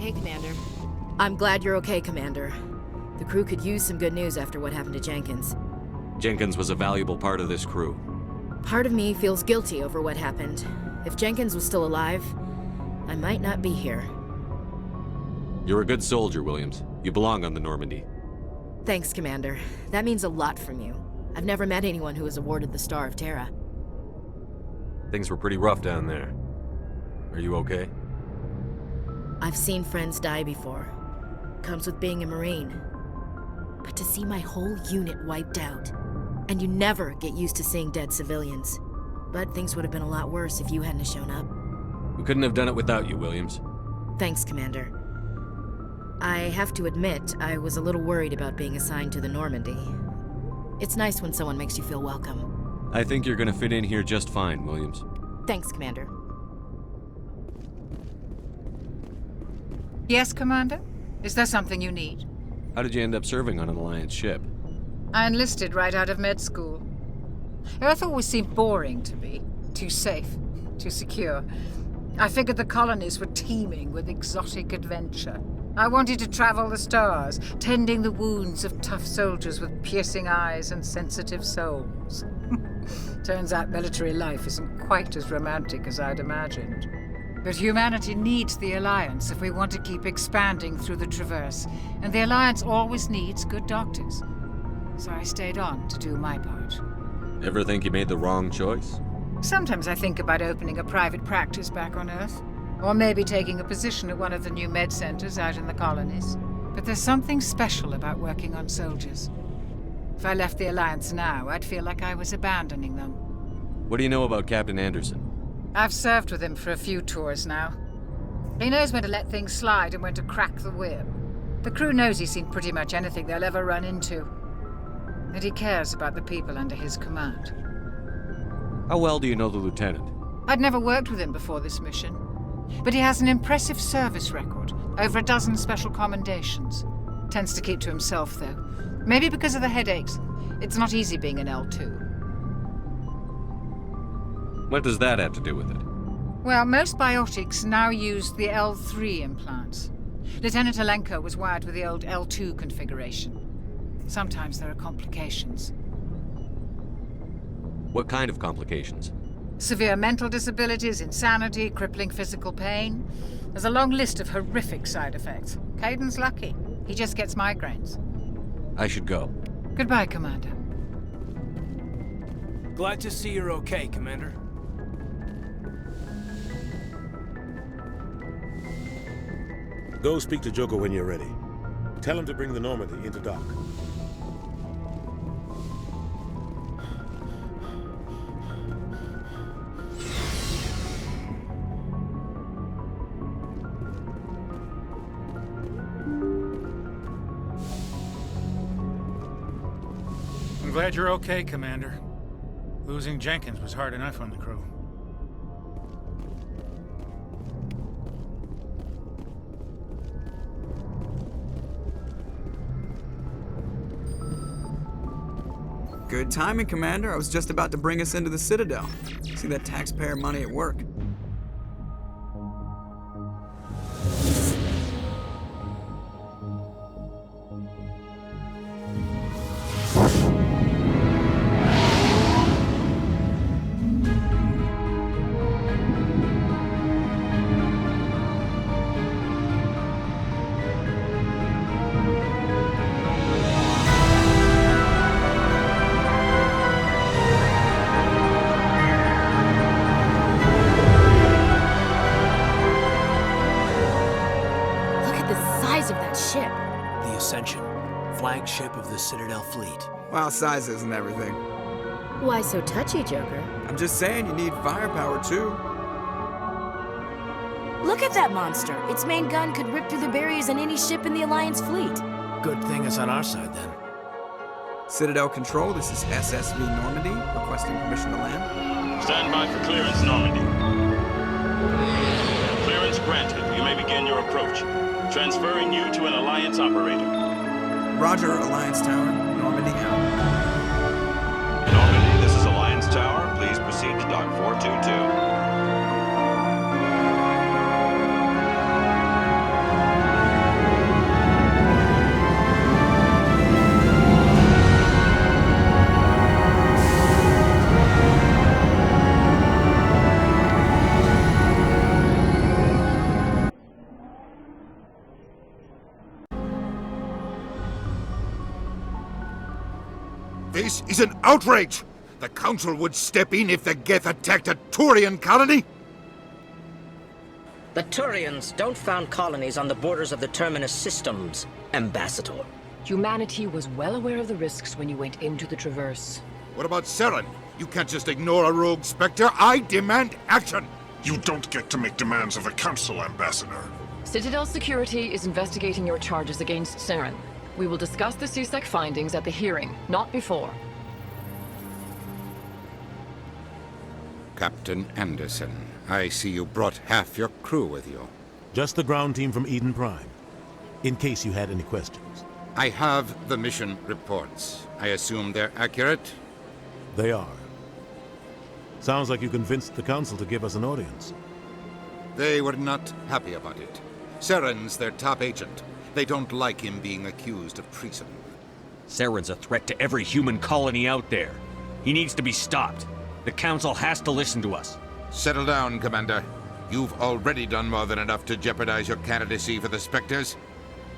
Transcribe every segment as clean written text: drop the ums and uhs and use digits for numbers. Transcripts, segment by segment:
Hey, Commander. I'm glad you're okay, Commander. The crew could use some good news after what happened to Jenkins. Jenkins was a valuable part of this crew. Part of me feels guilty over what happened. If Jenkins was still alive, I might not be here. You're a good soldier, Williams. You belong on the Normandy. Thanks, Commander. That means a lot from you. I've never met anyone who was awarded the Star of Terra. Things were pretty rough down there. Are you okay? I've seen friends die before. Comes with being a Marine. But to see my whole unit wiped out, and you never get used to seeing dead civilians. But things would have been a lot worse if you hadn't shown up. We couldn't have done it without you, Williams. Thanks, Commander. I have to admit, I was a little worried about being assigned to the Normandy. It's nice when someone makes you feel welcome. I think you're gonna fit in here just fine, Williams. Thanks, Commander. Yes, Commander? Is there something you need? How did you end up serving on an Alliance ship? I enlisted right out of med school. Earth always seemed boring to me. Too safe, too secure. I figured the colonies were teeming with exotic adventure. I wanted to travel the stars, tending the wounds of tough soldiers with piercing eyes and sensitive souls. Turns out military life isn't quite as romantic as I'd imagined. But humanity needs the Alliance if we want to keep expanding through the Traverse, and the Alliance always needs good doctors. So I stayed on to do my part. Ever think you made the wrong choice? Sometimes I think about opening a private practice back on Earth, or maybe taking a position at one of the new med centers out in the colonies. But there's something special about working on soldiers. If I left the Alliance now, I'd feel like I was abandoning them. What do you know about Captain Anderson? I've served with him for a few tours now. He knows when to let things slide and when to crack the whip. The crew knows he's seen pretty much anything they'll ever run into. And he cares about the people under his command. How well do you know the lieutenant? I'd never worked with him before this mission. But he has an impressive service record, over a dozen special commendations. Tends to keep to himself, though. Maybe because of the headaches. It's not easy being an L2. What does that have to do with it? Well, most biotics now use the L3 implants. Lieutenant Alenko was wired with the old L2 configuration. Sometimes there are complications. What kind of complications? Severe mental disabilities, insanity, crippling physical pain. There's a long list of horrific side effects. Caden's lucky. He just gets migraines. I should go. Goodbye, Commander. Glad to see you're okay, Commander. Go speak to Joker when you're ready. Tell him to bring the Normandy into dock. I'm glad you're okay, Commander. Losing Jenkins was hard enough on the crew. Good timing, Commander. I was just about to bring us into the Citadel. See that taxpayer money at work. Flagship of the Citadel fleet. Well, size isn't everything. Why so touchy, Joker? I'm just saying you need firepower, too. Look at that monster. Its main gun could rip through the barriers in any ship in the Alliance fleet. Good thing it's on our side, then. Citadel Control, this is SSV Normandy, requesting permission to land. Stand by for clearance, Normandy. Clearance granted. You may begin your approach. Transferring you to an Alliance operator. Roger, Alliance Tower. Normandy out. Normandy, this is Alliance Tower. Please proceed to Dock 422. This is an outrage! The Council would step in if the Geth attacked a Turian colony? The Turians don't found colonies on the borders of the Terminus systems, Ambassador. Humanity was well aware of the risks when you went into the Traverse. What about Saren? You can't just ignore a rogue Spectre. I demand action! You don't get to make demands of the Council, Ambassador. Citadel Security is investigating your charges against Saren. We will discuss the CSEC findings at the hearing, not before. Captain Anderson, I see you brought half your crew with you. Just the ground team from Eden Prime, in case you had any questions. I have the mission reports. I assume they're accurate? They are. Sounds like you convinced the Council to give us an audience. They were not happy about it. Saren's their top agent. They don't like him being accused of treason. Saren's a threat to every human colony out there. He needs to be stopped. The Council has to listen to us. Settle down, Commander. You've already done more than enough to jeopardize your candidacy for the Spectres.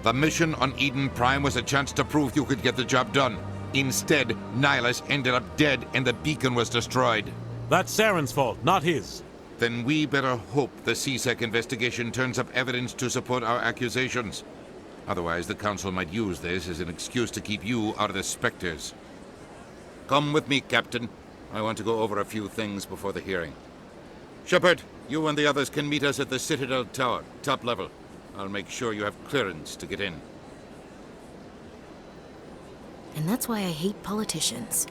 The mission on Eden Prime was a chance to prove you could get the job done. Instead, Nihilus ended up dead and the beacon was destroyed. That's Saren's fault, not his. Then we better hope the CSEC investigation turns up evidence to support our accusations. Otherwise, the Council might use this as an excuse to keep you out of the Spectres. Come with me, Captain. I want to go over a few things before the hearing. Shepard, you and the others can meet us at the Citadel Tower, top level. I'll make sure you have clearance to get in. And that's why I hate politicians.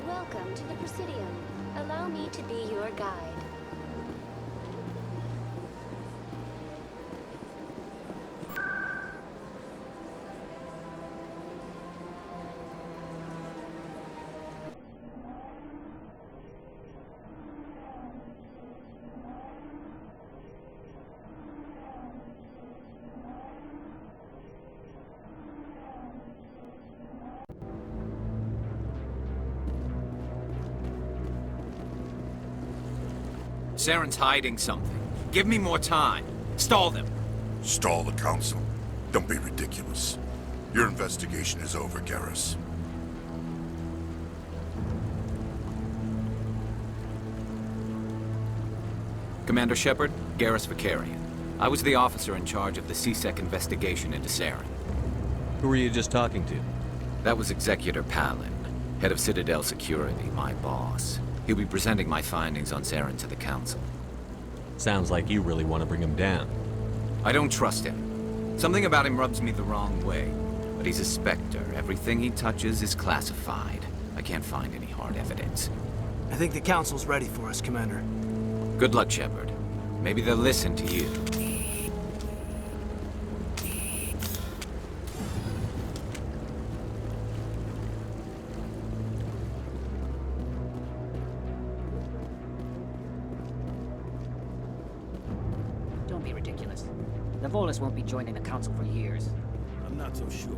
Welcome to the Presidium. Allow me to be your guide. Saren's hiding something. Give me more time. Stall them. Stall the Council. Don't be ridiculous. Your investigation is over, Garrus. Commander Shepard, Garrus Vicarian. I was the officer in charge of the CSEC investigation into Saren. Who were you just talking to? That was Executor Palin, head of Citadel Security, my boss. He'll be presenting my findings on Saren to the Council. Sounds like you really want to bring him down. I don't trust him. Something about him rubs me the wrong way. But he's a Spectre. Everything he touches is classified. I can't find any hard evidence. I think the Council's ready for us, Commander. Good luck, Shepard. Maybe they'll listen to you. Don't be ridiculous. The Volus won't be joining the Council for years. I'm not so sure.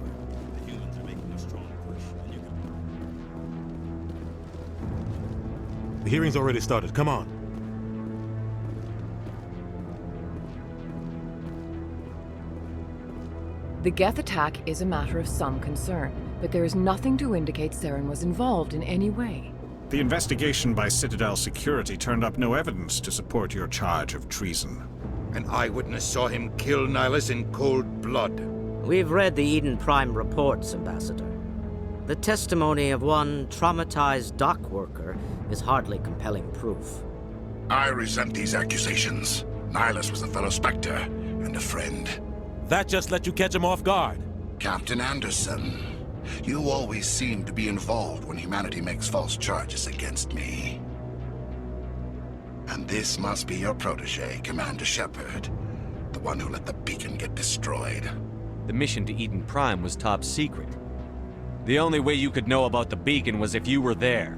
The humans are making a strong push, and you can... The hearing's already started. Come on. The Geth attack is a matter of some concern, but there is nothing to indicate Saren was involved in any way. The investigation by Citadel Security turned up no evidence to support your charge of treason. An eyewitness saw him kill Nihilus in cold blood. We've read the Eden Prime reports, Ambassador. The testimony of one traumatized dock worker is hardly compelling proof. I resent these accusations. Nihilus was a fellow Spectre and a friend. That just let you catch him off guard. Captain Anderson, you always seem to be involved when humanity makes false charges against me. And this must be your protege, Commander Shepard, the one who let the beacon get destroyed. The mission to Eden Prime was top secret. The only way you could know about the beacon was if you were there.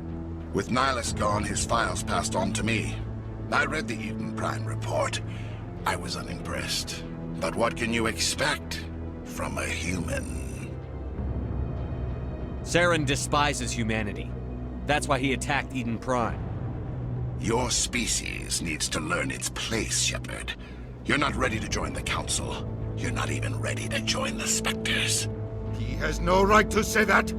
With Nihilus gone, his files passed on to me. I read the Eden Prime report. I was unimpressed. But what can you expect from a human? Saren despises humanity. That's why he attacked Eden Prime. Your species needs to learn its place, Shepard. You're not ready to join the Council. You're not even ready to join the Spectres. He has no right to say that.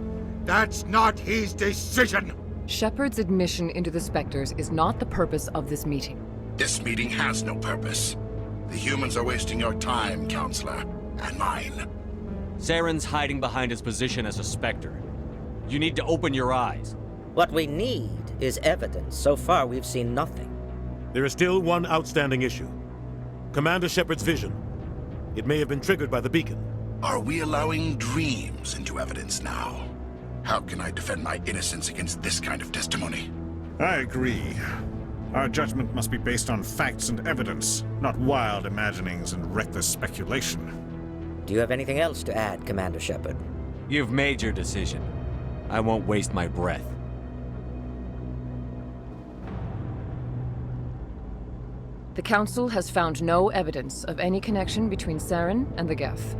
That's not his decision. Shepard's admission into the Spectres is not the purpose of this meeting. This meeting has no purpose. The humans are wasting your time, Counselor, and mine. Saren's hiding behind his position as a Spectre. You need to open your eyes. What we need is evidence. So far, we've seen nothing. There is still one outstanding issue. Commander Shepard's vision. It may have been triggered by the beacon. Are we allowing dreams into evidence now? How can I defend my innocence against this kind of testimony? I agree. Our judgment must be based on facts and evidence, not wild imaginings and reckless speculation. Do you have anything else to add, Commander Shepard? You've made your decision. I won't waste my breath. The Council has found no evidence of any connection between Saren and the Geth.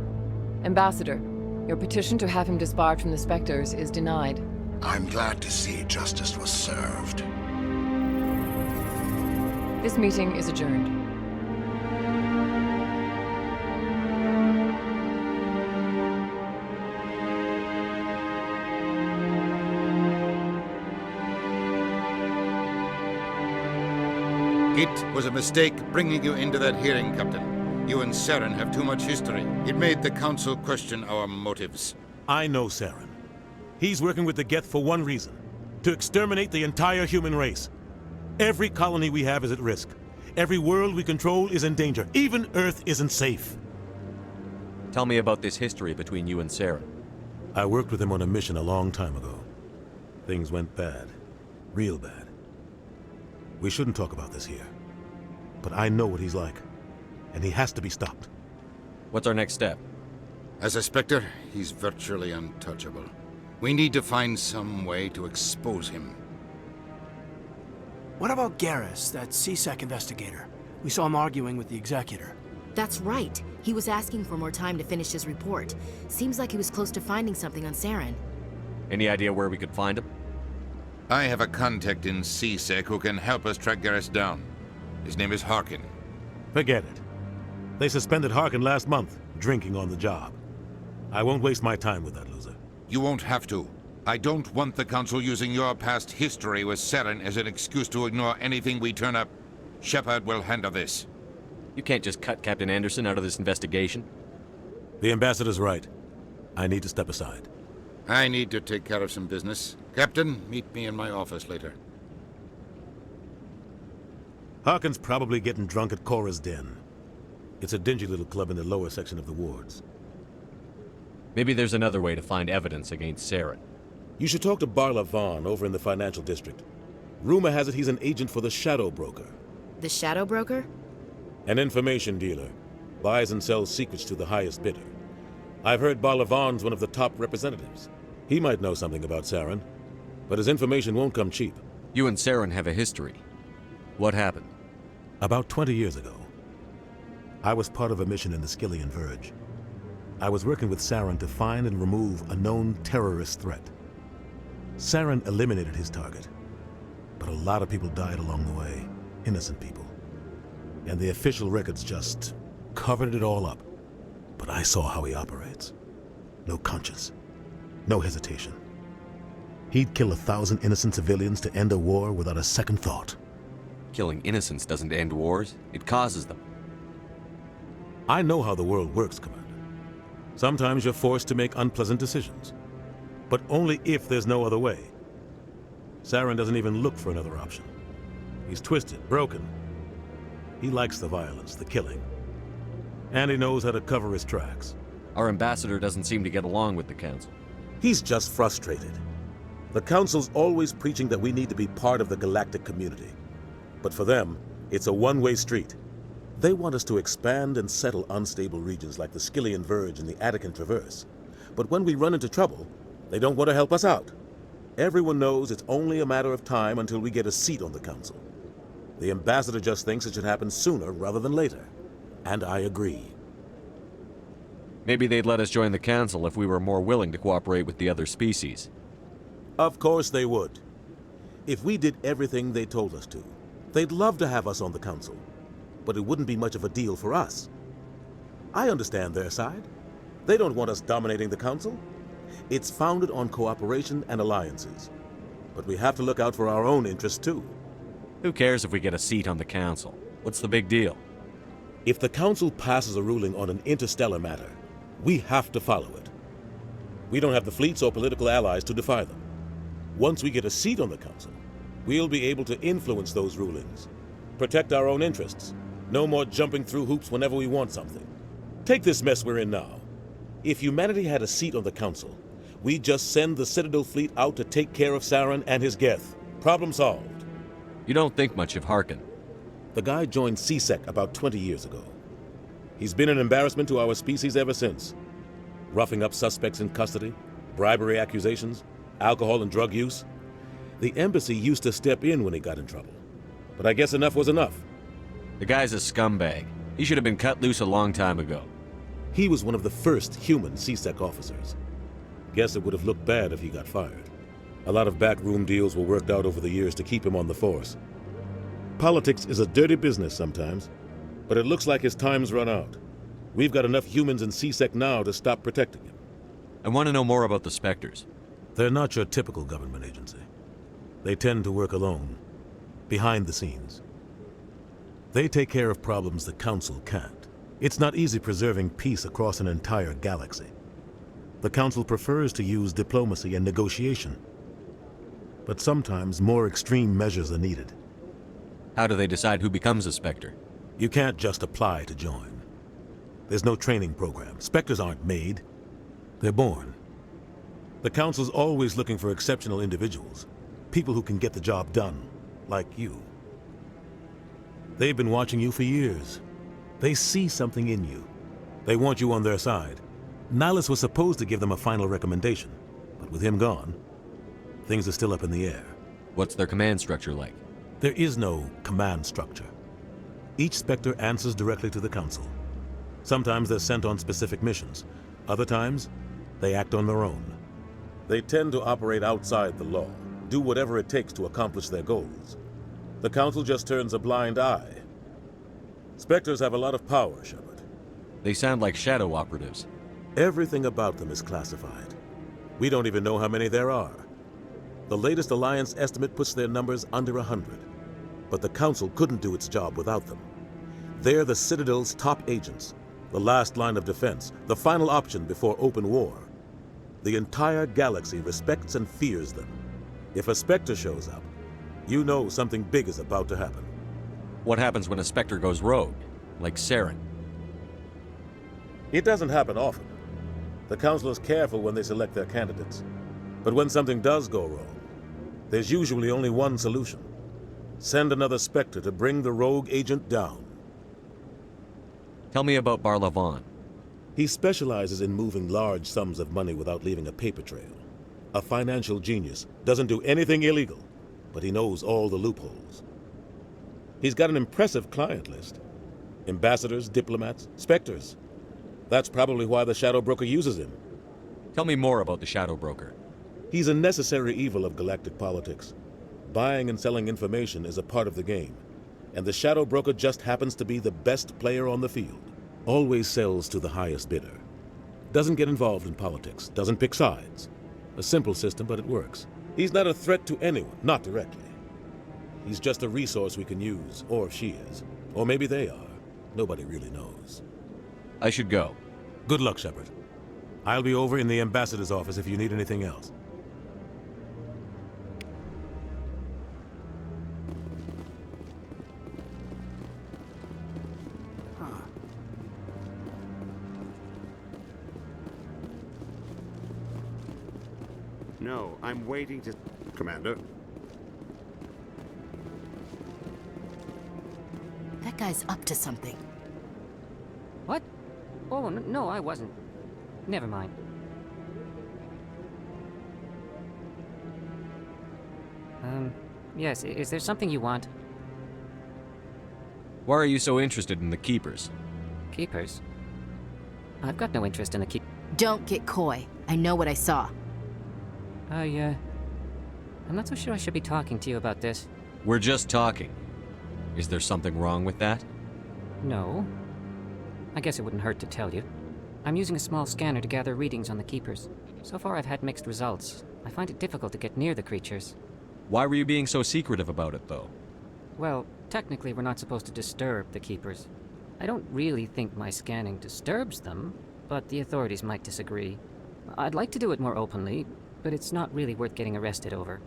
Ambassador, your petition to have him disbarred from the Spectres is denied. I'm glad to see justice was served. This meeting is adjourned. It was a mistake bringing you into that hearing, Captain. You and Saren have too much history. It made the Council question our motives. I know Saren. He's working with the Geth for one reason. To exterminate the entire human race. Every colony we have is at risk. Every world we control is in danger. Even Earth isn't safe. Tell me about this history between you and Saren. I worked with him on a mission a long time ago. Things went bad. Real bad. We shouldn't talk about this here. But I know what he's like. And he has to be stopped. What's our next step? As a Spectre, he's virtually untouchable. We need to find some way to expose him. What about Garrus, that CSEC investigator? We saw him arguing with the Executor. That's right. He was asking for more time to finish his report. Seems like he was close to finding something on Saren. Any idea where we could find him? I have a contact in CSEC who can help us track Garrus down. His name is Harkin. Forget it. They suspended Harkin last month, drinking on the job. I won't waste my time with that loser. You won't have to. I don't want the Council using your past history with Saren as an excuse to ignore anything we turn up. Shepard will handle this. You can't just cut Captain Anderson out of this investigation. The Ambassador's right. I need to step aside. I need to take care of some business. Captain, meet me in my office later. Harkin's probably getting drunk at Cora's Den. It's a dingy little club in the lower section of the wards. Maybe there's another way to find evidence against Saren. You should talk to Barla Vaughn over in the financial district. Rumor has it he's an agent for the Shadow Broker. The Shadow Broker? An information dealer. Buys and sells secrets to the highest bidder. I've heard Barla Vaughn's one of the top representatives. He might know something about Saren, but his information won't come cheap. You and Saren have a history. What happened? About 20 years ago, I was part of a mission in the Skillian Verge. I was working with Saren to find and remove a known terrorist threat. Saren eliminated his target, but a lot of people died along the way, innocent people. And the official records just covered it all up. But I saw how he operates. No conscience, no hesitation. He'd kill 1,000 innocent civilians to end a war without a second thought. Killing innocents doesn't end wars, it causes them. I know how the world works, Commander. Sometimes you're forced to make unpleasant decisions, but only if there's no other way. Saren doesn't even look for another option. He's twisted, broken. He likes the violence, the killing. And he knows how to cover his tracks. Our ambassador doesn't seem to get along with the Council. He's just frustrated. The Council's always preaching that we need to be part of the galactic community. But for them, it's a one-way street. They want us to expand and settle unstable regions like the Skillian Verge and the Attican Traverse. But when we run into trouble, They don't want to help us out. Everyone knows it's only a matter of time until we get a seat on the council. The ambassador just thinks it should happen sooner rather than later. And I agree. Maybe they'd let us join the council if we were more willing to cooperate with the other species. Of course they would. If we did everything they told us to, they'd love to have us on the council. But it wouldn't be much of a deal for us. I understand their side. They don't want us dominating the council. It's founded on cooperation and alliances. But we have to look out for our own interests too. Who cares if we get a seat on the council? What's the big deal? If the council passes a ruling on an interstellar matter, we have to follow it. We don't have the fleets or political allies to defy them. Once we get a seat on the council, we'll be able to influence those rulings, protect our own interests. No more jumping through hoops whenever we want something. Take this mess we're in now. If humanity had a seat on the council, we'd just send the Citadel fleet out to take care of Saren and his Geth. Problem solved. You don't think much of Harkin. The guy joined CSEC about 20 years ago. He's been an embarrassment to our species ever since. Roughing up suspects in custody, bribery accusations, alcohol and drug use. The embassy used to step in when he got in trouble. But I guess enough was enough. The guy's a scumbag. He should have been cut loose a long time ago. He was one of the first human CSEC officers. Guess it would have looked bad if he got fired. A lot of backroom deals were worked out over the years to keep him on the force. Politics is a dirty business sometimes, but it looks like his time's run out. We've got enough humans in CSEC now to stop protecting him. I want to know more about the Spectres. They're not your typical government agency. They tend to work alone, behind the scenes. They take care of problems the Council can't. It's not easy preserving peace across an entire galaxy. The Council prefers to use diplomacy and negotiation. But sometimes more extreme measures are needed. How do they decide who becomes a Spectre? You can't just apply to join. There's no training program. Spectres aren't made. They're born. The Council's always looking for exceptional individuals. People who can get the job done, like you. They've been watching you for years. They see something in you. They want you on their side. Nihilus was supposed to give them a final recommendation, but with him gone, things are still up in the air. What's their command structure like? There is no command structure. Each Spectre answers directly to the Council. Sometimes they're sent on specific missions. Other times, they act on their own. They tend to operate outside the law, do whatever it takes to accomplish their goals. The Council just turns a blind eye. Spectres have a lot of power, Shepard. They sound like shadow operatives. Everything about them is classified. We don't even know how many there are. The latest Alliance estimate puts their numbers under 100. But the Council couldn't do its job without them. They're the Citadel's top agents, the last line of defense, the final option before open war. The entire galaxy respects and fears them. If a Spectre shows up, you know something big is about to happen. What happens when a Spectre goes rogue, like Saren? It doesn't happen often. The Council is careful when they select their candidates. But when something does go wrong, there's usually only one solution. Send another Spectre to bring the rogue agent down. Tell me about Barlavon. He specializes in moving large sums of money without leaving a paper trail. A financial genius, doesn't do anything illegal, but he knows all the loopholes. He's got an impressive client list. Ambassadors, diplomats, Spectres. That's probably why the Shadow Broker uses him. Tell me more about the Shadow Broker. He's a necessary evil of galactic politics. Buying and selling information is a part of the game, and the Shadow Broker just happens to be the best player on the field. Always sells to the highest bidder. Doesn't get involved in politics, doesn't pick sides. A simple system, but it works. He's not a threat to anyone, not directly. He's just a resource we can use, or she is. Or maybe they are. Nobody really knows. I should go. Good luck, Shepard. I'll be over in the ambassador's office if you need anything else. No, I'm waiting to... Commander? That guy's up to something. What? Oh, no, I wasn't. Never mind. Yes, is there something you want? Why are you so interested in the Keepers? Keepers? I've got no interest in the Don't get coy. I know what I saw. I'm not so sure I should be talking to you about this. We're just talking. Is there something wrong with that? No. I guess it wouldn't hurt to tell you. I'm using a small scanner to gather readings on the Keepers. So far I've had mixed results. I find it difficult to get near the creatures. Why were you being so secretive about it, though? Well, technically we're not supposed to disturb the Keepers. I don't really think my scanning disturbs them, but the authorities might disagree. I'd like to do it more openly, but it's not really worth getting arrested over.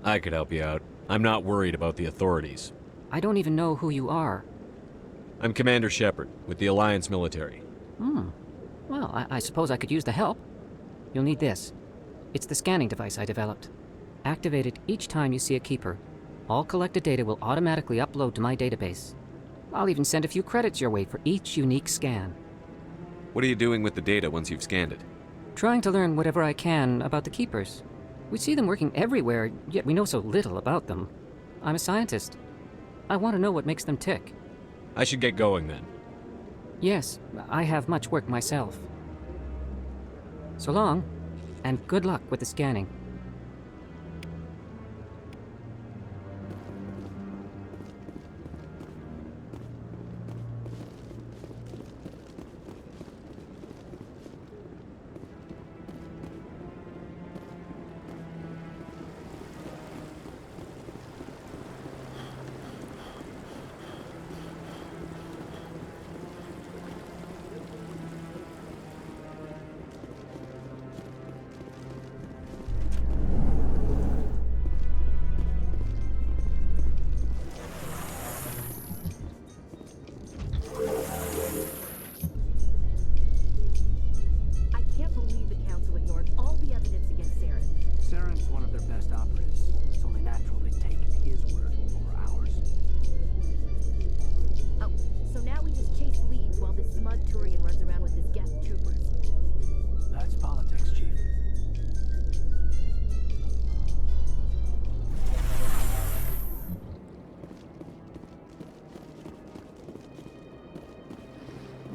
I could help you out. I'm not worried about the authorities. I don't even know who you are. I'm Commander Shepard, with the Alliance military. Well, I suppose I could use the help. You'll need this. It's the scanning device I developed. Activate it each time you see a Keeper. All collected data will automatically upload to my database. I'll even send a few credits your way for each unique scan. What are you doing with the data once you've scanned it? Trying to learn whatever I can about the Keepers. We see them working everywhere, yet we know so little about them. I'm a scientist. I want to know what makes them tick. I should get going then. Yes, I have much work myself. So long, and good luck with the scanning.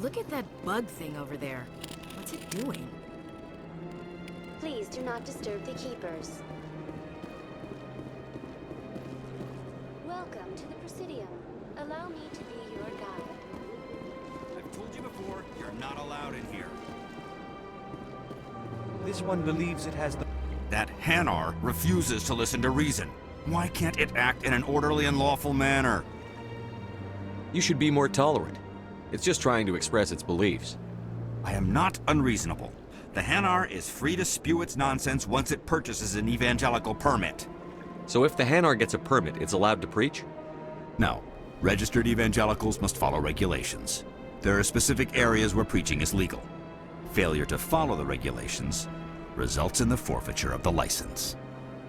Look at that bug thing over there. What's it doing? Please do not disturb the Keepers. Welcome to the Presidium. Allow me to be your guide. I've told you before, you're not allowed in here. This one believes it has the... That Hanar refuses to listen to reason. Why can't it act in an orderly and lawful manner? You should be more tolerant. It's just trying to express its beliefs. I am not unreasonable. The Hanar is free to spew its nonsense once it purchases an evangelical permit. So if the Hanar gets a permit, it's allowed to preach? No. Registered evangelicals must follow regulations. There are specific areas where preaching is legal. Failure to follow the regulations results in the forfeiture of the license.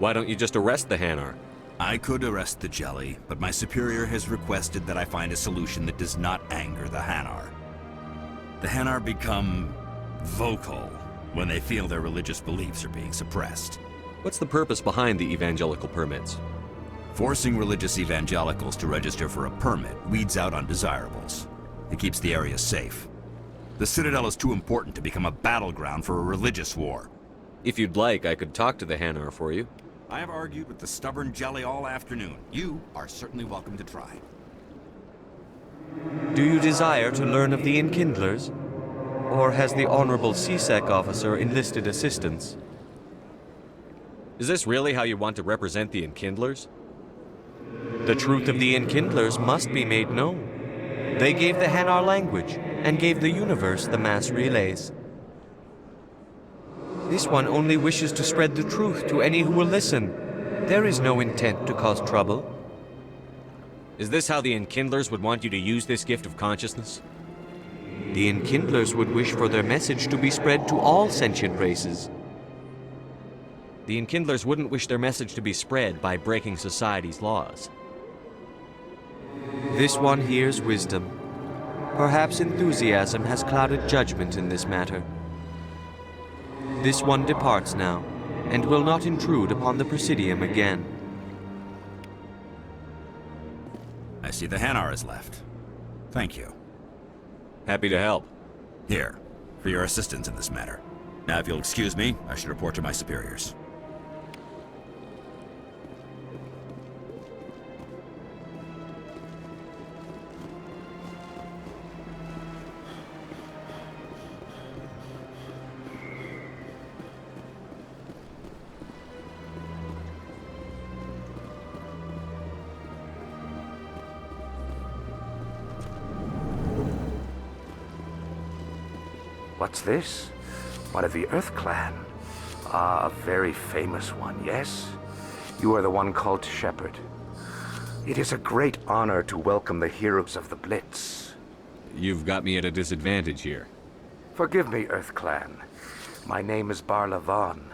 Why don't you just arrest the Hanar? I could arrest the jelly, but my superior has requested that I find a solution that does not anger the Hanar. The Hanar become vocal when they feel their religious beliefs are being suppressed. What's the purpose behind the evangelical permits? Forcing religious evangelicals to register for a permit weeds out undesirables. It keeps the area safe. The Citadel is too important to become a battleground for a religious war. If you'd like, I could talk to the Hanar for you. I have argued with the stubborn jelly all afternoon. You are certainly welcome to try. Do you desire to learn of the Enkindlers? Or has the Honorable CSEC officer enlisted assistance? Is this really how you want to represent the Enkindlers? The truth of the Enkindlers must be made known. They gave the Hanar language, and gave the universe the mass relays. This one only wishes to spread the truth to any who will listen. There is no intent to cause trouble. Is this how the Enkindlers would want you to use this gift of consciousness? The Enkindlers would wish for their message to be spread to all sentient races. The Enkindlers wouldn't wish their message to be spread by breaking society's laws. This one hears wisdom. Perhaps enthusiasm has clouded judgment in this matter. This one departs now, and will not intrude upon the Presidium again. see the Hanar has left. Thank you. Happy to help. Here, for your assistance in this matter. Now, if you'll excuse me, I should report to my superiors. What's this? One of the Earth Clan. Ah, a very famous one, yes? You are the one called Shepard. It is a great honor to welcome the heroes of the Blitz. You've got me at a disadvantage here. Forgive me, Earth Clan. My name is Barla Vaughn.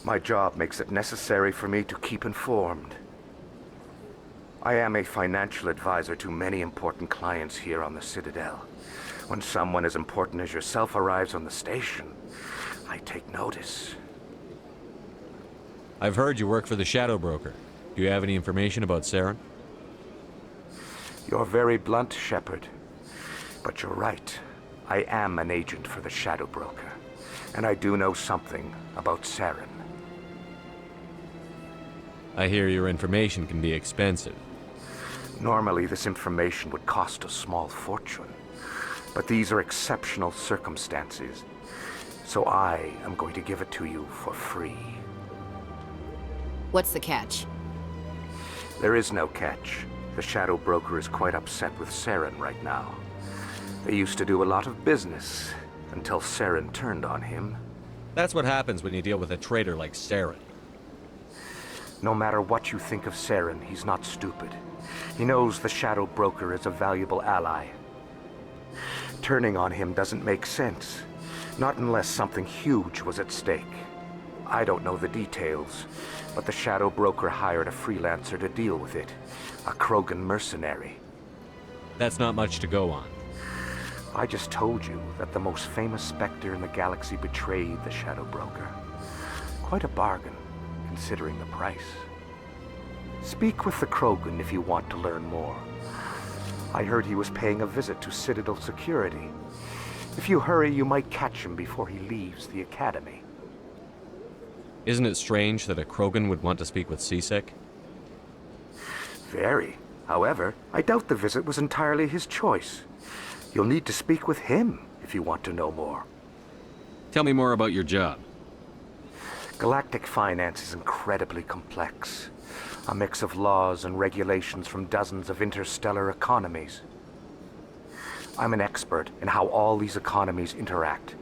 My job makes it necessary for me to keep informed. I am a financial advisor to many important clients here on the Citadel. When someone as important as yourself arrives on the station, I take notice. I've heard you work for the Shadow Broker. Do you have any information about Saren? You're very blunt, Shepard. But you're right. I am an agent for the Shadow Broker. And I do know something about Saren. I hear your information can be expensive. Normally, this information would cost a small fortune. But these are exceptional circumstances, so I am going to give it to you for free. What's the catch? There is no catch. The Shadow Broker is quite upset with Saren right now. They used to do a lot of business, until Saren turned on him. That's what happens when you deal with a traitor like Saren. No matter what you think of Saren, he's not stupid. He knows the Shadow Broker is a valuable ally. Turning on him doesn't make sense. Not unless something huge was at stake. I don't know the details, but the Shadow Broker hired a freelancer to deal with it. A Krogan mercenary. That's not much to go on. I just told you that the most famous Spectre in the galaxy betrayed the Shadow Broker. Quite a bargain, considering the price. Speak with the Krogan if you want to learn more. I heard he was paying a visit to Citadel security. If you hurry, you might catch him before he leaves the Academy. Isn't it strange that a Krogan would want to speak with CSEC? Very. However, I doubt the visit was entirely his choice. You'll need to speak with him if you want to know more. Tell me more about your job. Galactic finance is incredibly complex. A mix of laws and regulations from dozens of interstellar economies. I'm an expert in how all these economies interact.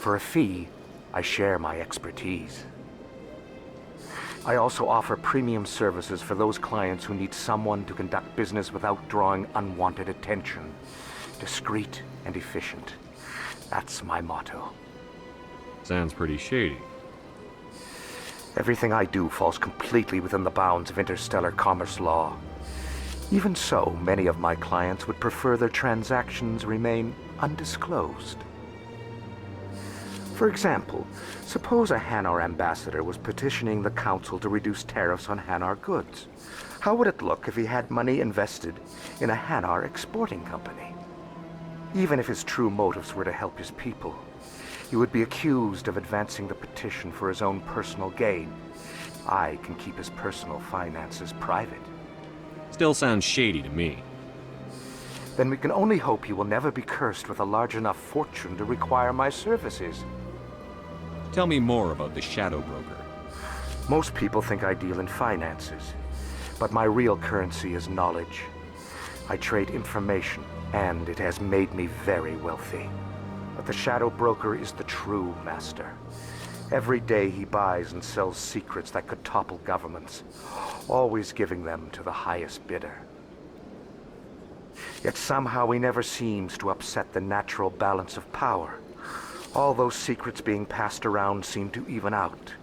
For a fee, I share my expertise. I also offer premium services for those clients who need someone to conduct business without drawing unwanted attention. Discreet and efficient. That's my motto. Sounds pretty shady. Everything I do falls completely within the bounds of interstellar commerce law. Even so, many of my clients would prefer their transactions remain undisclosed. For example, suppose a Hanar ambassador was petitioning the Council to reduce tariffs on Hanar goods. How would it look if he had money invested in a Hanar exporting company? Even if his true motives were to help his people, he would be accused of advancing the petition for his own personal gain. I can keep his personal finances private. Still sounds shady to me. Then we can only hope he will never be cursed with a large enough fortune to require my services. Tell me more about the Shadow Broker. Most people think I deal in finances, but my real currency is knowledge. I trade information, and it has made me very wealthy. But the Shadow Broker is the true master. Every day he buys and sells secrets that could topple governments, always giving them to the highest bidder. Yet somehow he never seems to upset the natural balance of power. All those secrets being passed around seem to even out.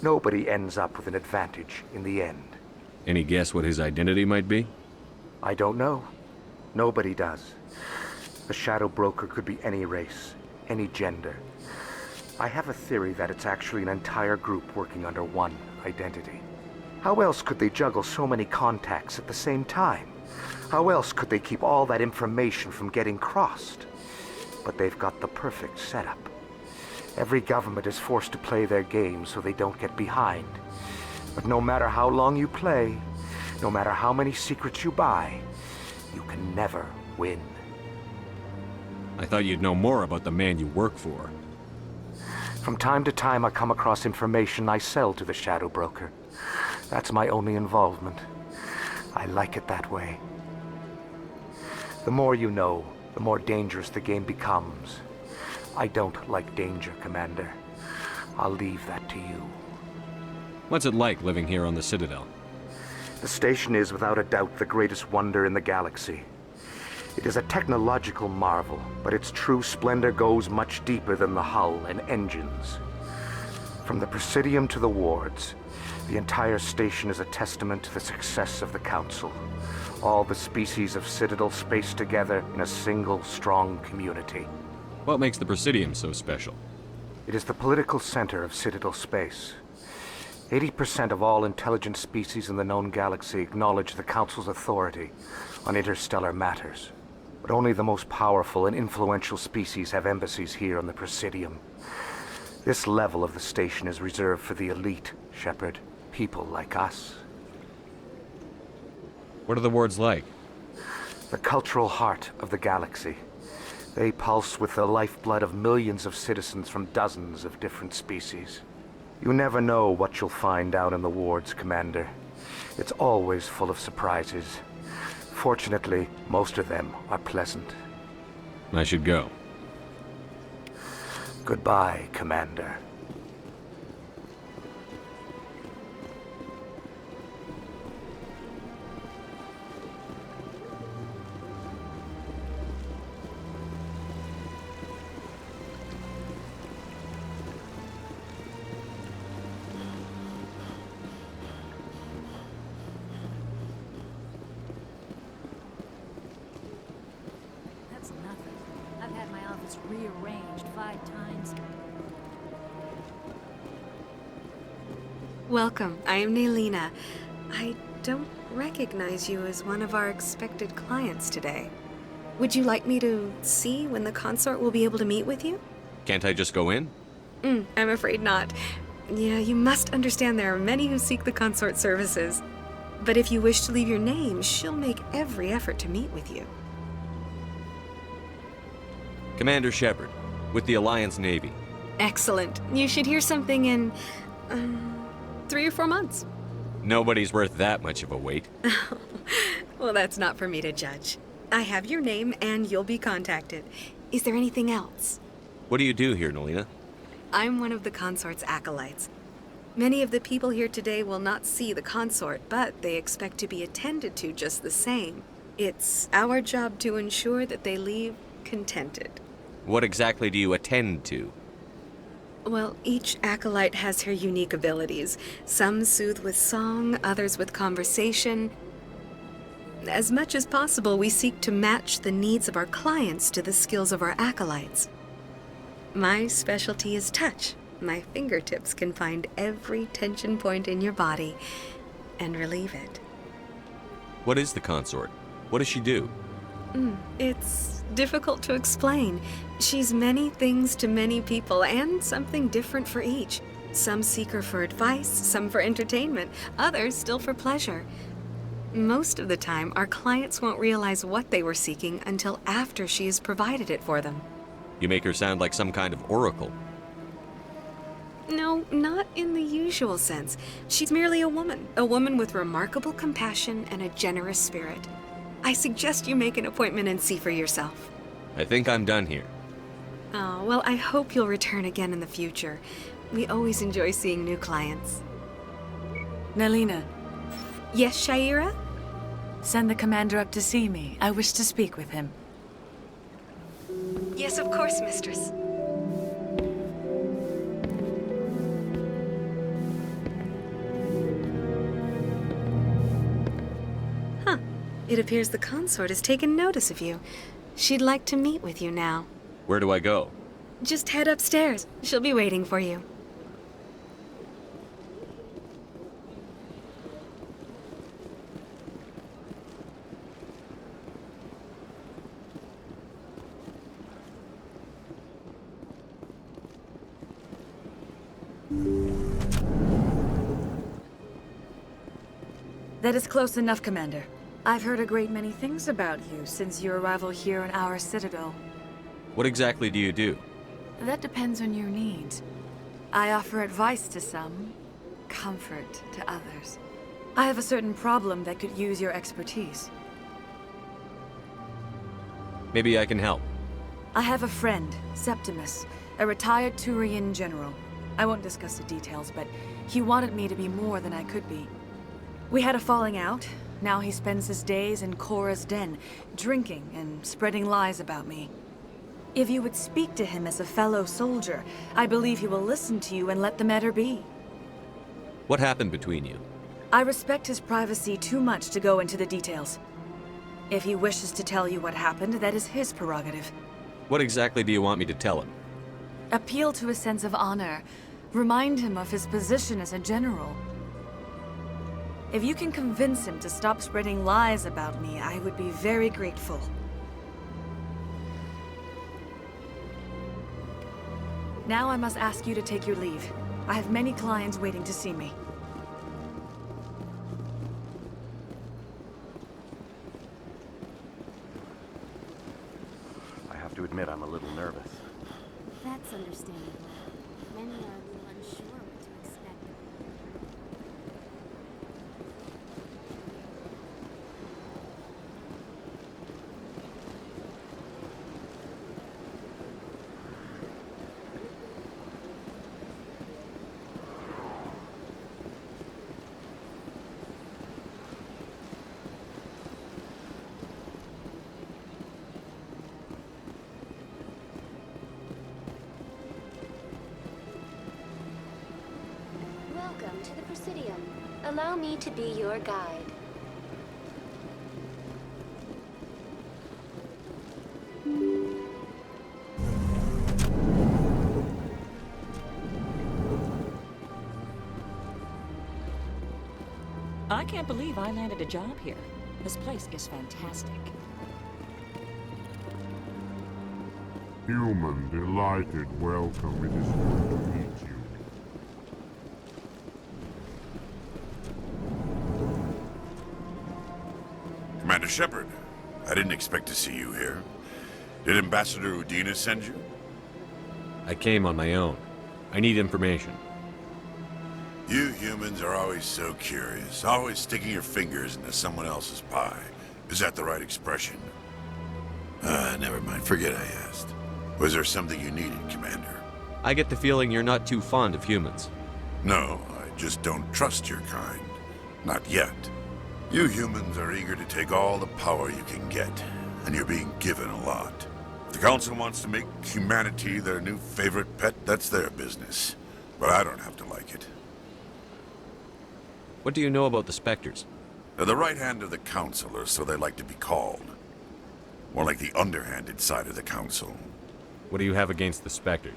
Nobody ends up with an advantage in the end. Any guess what his identity might be? I don't know. Nobody does. The Shadow Broker could be any race, any gender. I have a theory that it's actually an entire group working under one identity. How else could they juggle so many contacts at the same time? How else could they keep all that information from getting crossed? But they've got the perfect setup. Every government is forced to play their game so they don't get behind. But no matter how long you play, no matter how many secrets you buy, you can never win. I thought you'd know more about the man you work for. From time to time, I come across information I sell to the Shadow Broker. That's my only involvement. I like it that way. The more you know, the more dangerous the game becomes. I don't like danger, Commander. I'll leave that to you. What's it like living here on the Citadel? The station is without a doubt the greatest wonder in the galaxy. It is a technological marvel, but its true splendor goes much deeper than the hull and engines. From the Presidium to the wards, the entire station is a testament to the success of the Council. All the species of Citadel spaced together in a single, strong community. What makes the Presidium so special? It is the political center of Citadel space. 80% of all intelligent species in the known galaxy acknowledge the Council's authority on interstellar matters. But only the most powerful and influential species have embassies here on the Presidium. This level of the station is reserved for the elite, Shepard. People like us. What are the wards like? The cultural heart of the galaxy. They pulse with the lifeblood of millions of citizens from dozens of different species. You never know what you'll find down in the wards, Commander. It's always full of surprises. Fortunately, most of them are pleasant. I should go. Goodbye, Commander. Rearranged 5 times. Welcome. I am Nailina. I don't recognize you as one of our expected clients today. Would you like me to see when the consort will be able to meet with you? Can't I just go in? I'm afraid not. Yeah, you must understand there are many who seek the consort services. But if you wish to leave your name, she'll make every effort to meet with you. Commander Shepard, with the Alliance Navy. Excellent. You should hear something in 3 or 4 months. Nobody's worth that much of a wait. Well, that's not for me to judge. I have your name and you'll be contacted. Is there anything else? What do you do here, Nailina? I'm one of the consort's acolytes. Many of the people here today will not see the consort, but they expect to be attended to just the same. It's our job to ensure that they leave contented. What exactly do you attend to? Well, each acolyte has her unique abilities. Some soothe with song, others with conversation. As much as possible, we seek to match the needs of our clients to the skills of our acolytes. My specialty is touch. My fingertips can find every tension point in your body and relieve it. What is the consort? What does she do? It's difficult to explain. She's many things to many people, and something different for each. Some seek her for advice, some for entertainment, others still for pleasure. Most of the time, our clients won't realize what they were seeking until after she has provided it for them. You make her sound like some kind of oracle. No, not in the usual sense. She's merely a woman with remarkable compassion and a generous spirit. I suggest you make an appointment and see for yourself. I think I'm done here. Oh, well, I hope you'll return again in the future. We always enjoy seeing new clients. Nailina. Yes, Shaira? Send the commander up to see me. I wish to speak with him. Yes, of course, mistress. It appears the consort has taken notice of you. She'd like to meet with you now. Where do I go? Just head upstairs. She'll be waiting for you. That is close enough, Commander. I've heard a great many things about you since your arrival here in our citadel. What exactly do you do? That depends on your needs. I offer advice to some, comfort to others. I have a certain problem that could use your expertise. Maybe I can help. I have a friend, Septimus, a retired Turian general. I won't discuss the details, but he wanted me to be more than I could be. We had a falling out. Now he spends his days in Cora's den, drinking and spreading lies about me. If you would speak to him as a fellow soldier, I believe he will listen to you and let the matter be. What happened between you? I respect his privacy too much to go into the details. If he wishes to tell you what happened, that is his prerogative. What exactly do you want me to tell him? Appeal to his sense of honor. Remind him of his position as a general. If you can convince him to stop spreading lies about me, I would be very grateful. Now I must ask you to take your leave. I have many clients waiting to see me. I have to admit I'm a little nervous. That's understandable. Many are a little unsure what to expect. Welcome to the Presidium. Allow me to be your guide. I can't believe I landed a job here. This place is fantastic. Human, delighted, welcome. It is good to meet you. Commander Shepard, I didn't expect to see you here. Did Ambassador Udina send you? I came on my own. I need information. You humans are always so curious, always sticking your fingers into someone else's pie. Is that the right expression? Never mind, forget I asked. Was there something you needed, Commander? I get the feeling you're not too fond of humans. No, I just don't trust your kind. Not yet. You humans are eager to take all the power you can get, and you're being given a lot. If the Council wants to make humanity their new favorite pet, that's their business. But I don't have to like it. What do you know about the Spectres? They're the right hand of the Council, or so they like to be called. More like the underhanded side of the Council. What do you have against the Spectres?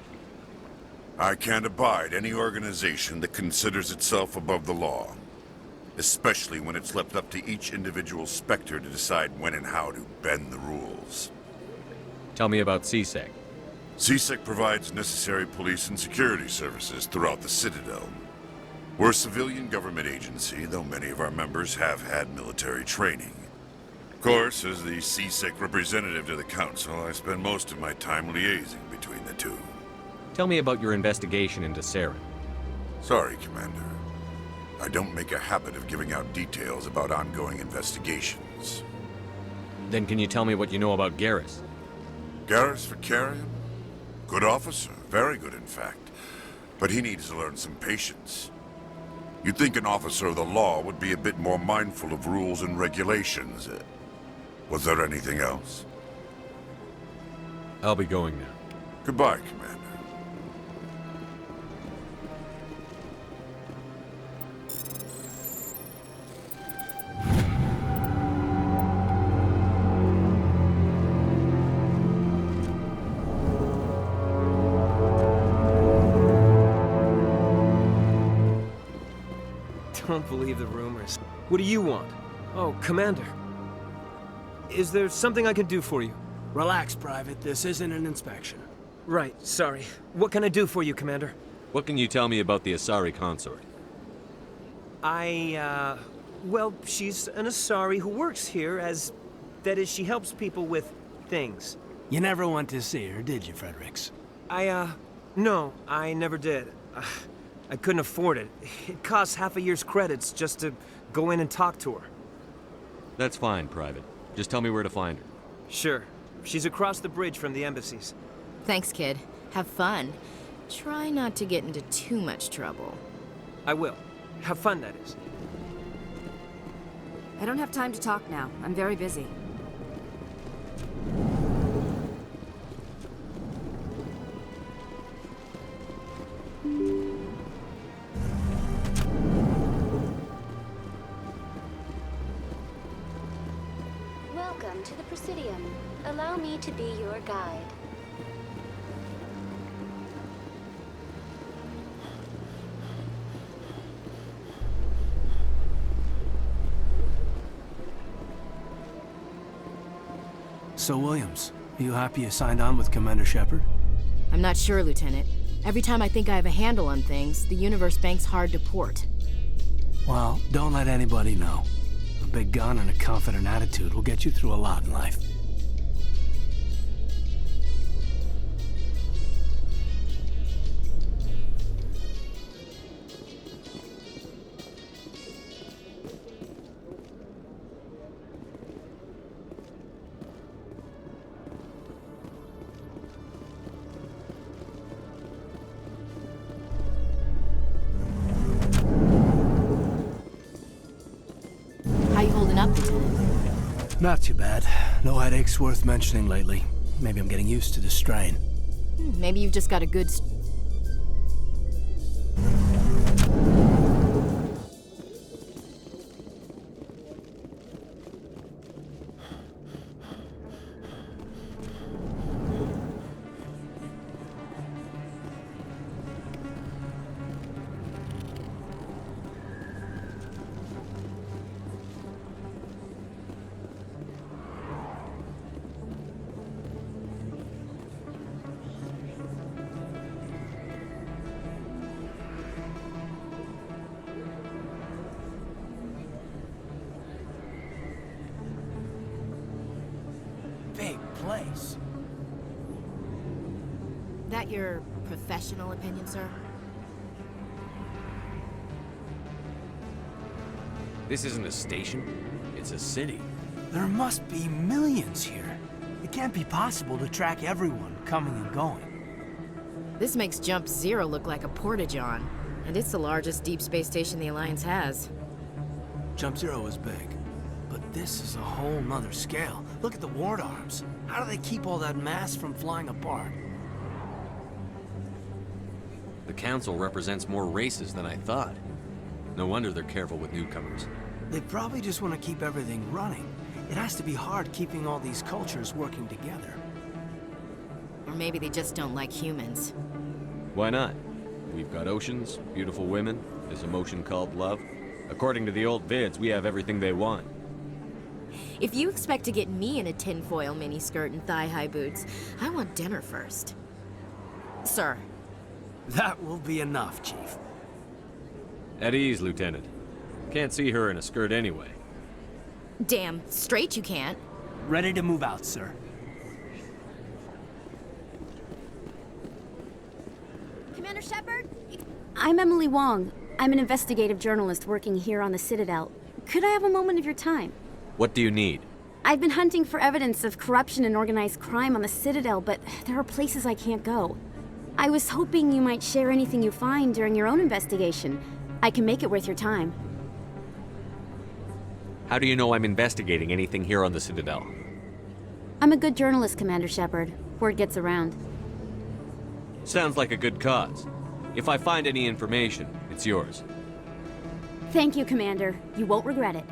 I can't abide any organization that considers itself above the law. Especially when it's left up to each individual Spectre to decide when and how to bend the rules. Tell me about CSEC. CSEC provides necessary police and security services throughout the Citadel. We're a civilian government agency, though many of our members have had military training. Of course, as the CSEC representative to the Council, I spend most of my time liaising between the two. Tell me about your investigation into Saren. Sorry, Commander. I don't make a habit of giving out details about ongoing investigations. Then can you tell me what you know about Garrus? Garrus Vicarian? Good officer, very good in fact. But he needs to learn some patience. You'd think an officer of the law would be a bit more mindful of rules and regulations. Was there anything else? I'll be going now. Goodbye, Commander. Don't believe the rumors. What do you want? Oh, Commander. Is there something I can do for you? Relax, Private. This isn't an inspection. Right, sorry. What can I do for you, Commander? What can you tell me about the Asari consort? Well, she's an Asari who works here as... That is, she helps people with things. You never went to see her, did you, Fredericks? No, I never did. I couldn't afford it. It costs half a year's credits just to go in and talk to her. That's fine, Private. Just tell me where to find her. Sure. She's across the bridge from the embassies. Thanks, kid. Have fun. Try not to get into too much trouble. I will. Have fun, that is. I don't have time to talk now. I'm very busy. Welcome to the Presidium. Allow me to be your guide. So, Williams, are you happy you signed on with Commander Shepard? I'm not sure, Lieutenant. Every time I think I have a handle on things, the universe bank's hard to port. Well, don't let anybody know. A big gun and a confident attitude will get you through a lot in life. Not too bad. No headaches worth mentioning lately. Maybe I'm getting used to the strain. Maybe you've just got a good... Big place. That your professional opinion, sir? This isn't a station. It's a city. There must be millions here. It can't be possible to track everyone coming and going. This makes Jump Zero look like a porta-john, and it's the largest deep space station the Alliance has. Jump Zero is big, but this is a whole nother scale. Look at the ward arms. How do they keep all that mass from flying apart? The Council represents more races than I thought. No wonder they're careful with newcomers. They probably just want to keep everything running. It has to be hard keeping all these cultures working together. Or maybe they just don't like humans. Why not? We've got oceans, beautiful women, this emotion called love. According to the old vids, we have everything they want. If you expect to get me in a tinfoil miniskirt and thigh-high boots, I want dinner first. Sir. That will be enough, Chief. At ease, Lieutenant. Can't see her in a skirt anyway. Damn straight you can't. Ready to move out, sir. Commander Shepard? I'm Emily Wong. I'm an investigative journalist working here on the Citadel. Could I have a moment of your time? What do you need? I've been hunting for evidence of corruption and organized crime on the Citadel, but there are places I can't go. I was hoping you might share anything you find during your own investigation. I can make it worth your time. How do you know I'm investigating anything here on the Citadel? I'm a good journalist, Commander Shepard. Word gets around. Sounds like a good cause. If I find any information, it's yours. Thank you, Commander. You won't regret it.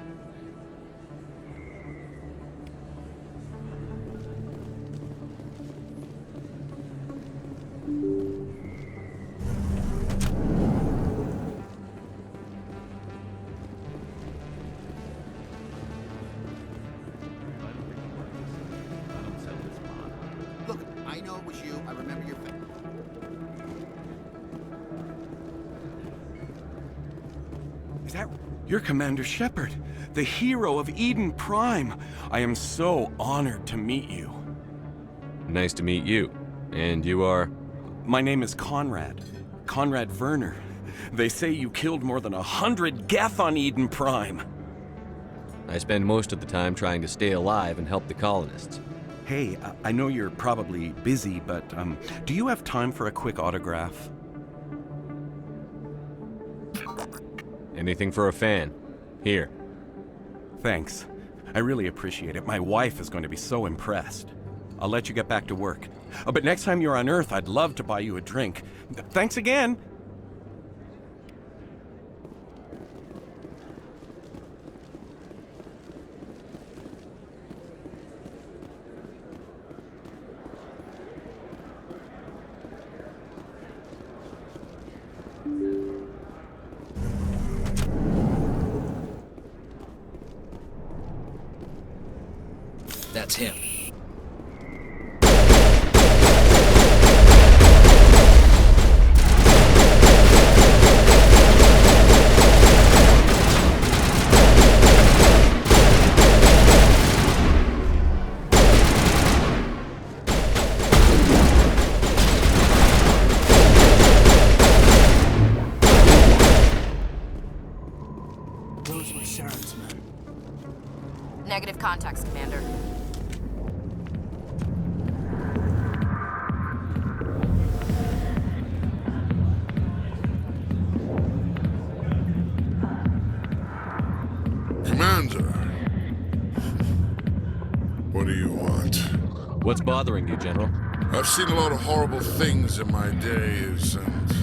Look, I know it was you. I remember your face. You're Commander Shepard, the hero of Eden Prime. I am so honored to meet you. Nice to meet you. And you are? My name is Conrad. Conrad Werner. They say you killed more than 100 Geth on Eden Prime. I spend most of the time trying to stay alive and help the colonists. Hey, I know you're probably busy, but do you have time for a quick autograph? Anything for a fan. Here. Thanks. I really appreciate it. My wife is going to be so impressed. I'll let you get back to work. But next time you're on Earth, I'd love to buy you a drink. Thanks again! That's him. Those were Saren's men. Negative contacts, Commander. Commander. What do you want? What's bothering you, General? I've seen a lot of horrible things in my days, and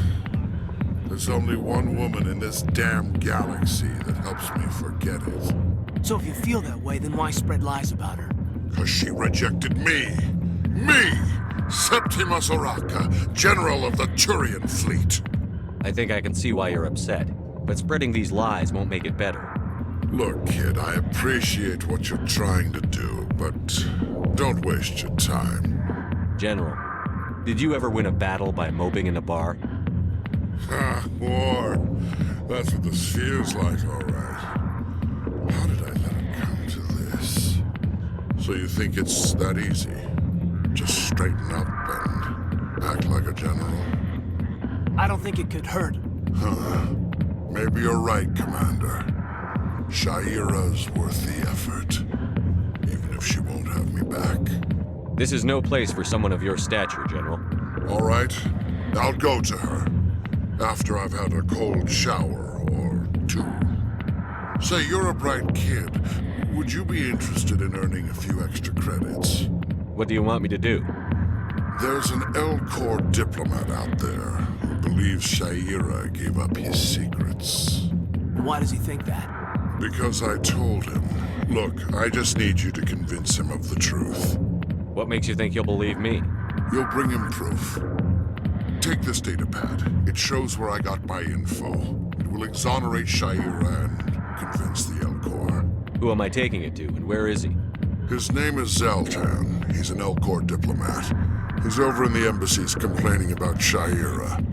there's only one woman in this damn galaxy that helps me forget it. So if you feel that way, then why spread lies about her? 'Cause she rejected me! Me! Septimus Oraka, General of the Turian Fleet! I think I can see why you're upset, but spreading these lies won't make it better. Look, kid, I appreciate what you're trying to do, but don't waste your time. General, did you ever win a battle by moping in a bar? Ha, war. That's what this feels like, all right. How did I let it come to this? So you think it's that easy? Just straighten up and act like a general? I don't think it could hurt. Huh. Maybe you're right, Commander. Shaira's worth the effort, even if she won't have me back. This is no place for someone of your stature, General. All right, I'll go to her, after I've had a cold shower or two. Say, you're a bright kid. Would you be interested in earning a few extra credits? What do you want me to do? There's an L-Corps diplomat out there who believes Shaira gave up his secrets. Why does he think that? Because I told him. Look, I just need you to convince him of the truth. What makes you think he'll believe me? You'll bring him proof. Take this data pad. It shows where I got my info. It will exonerate Shaira and convince the L-Corps. Who am I taking it to, and where is he? His name is Zaltan. He's an L-Corps diplomat. He's over in the embassies complaining about Shaira.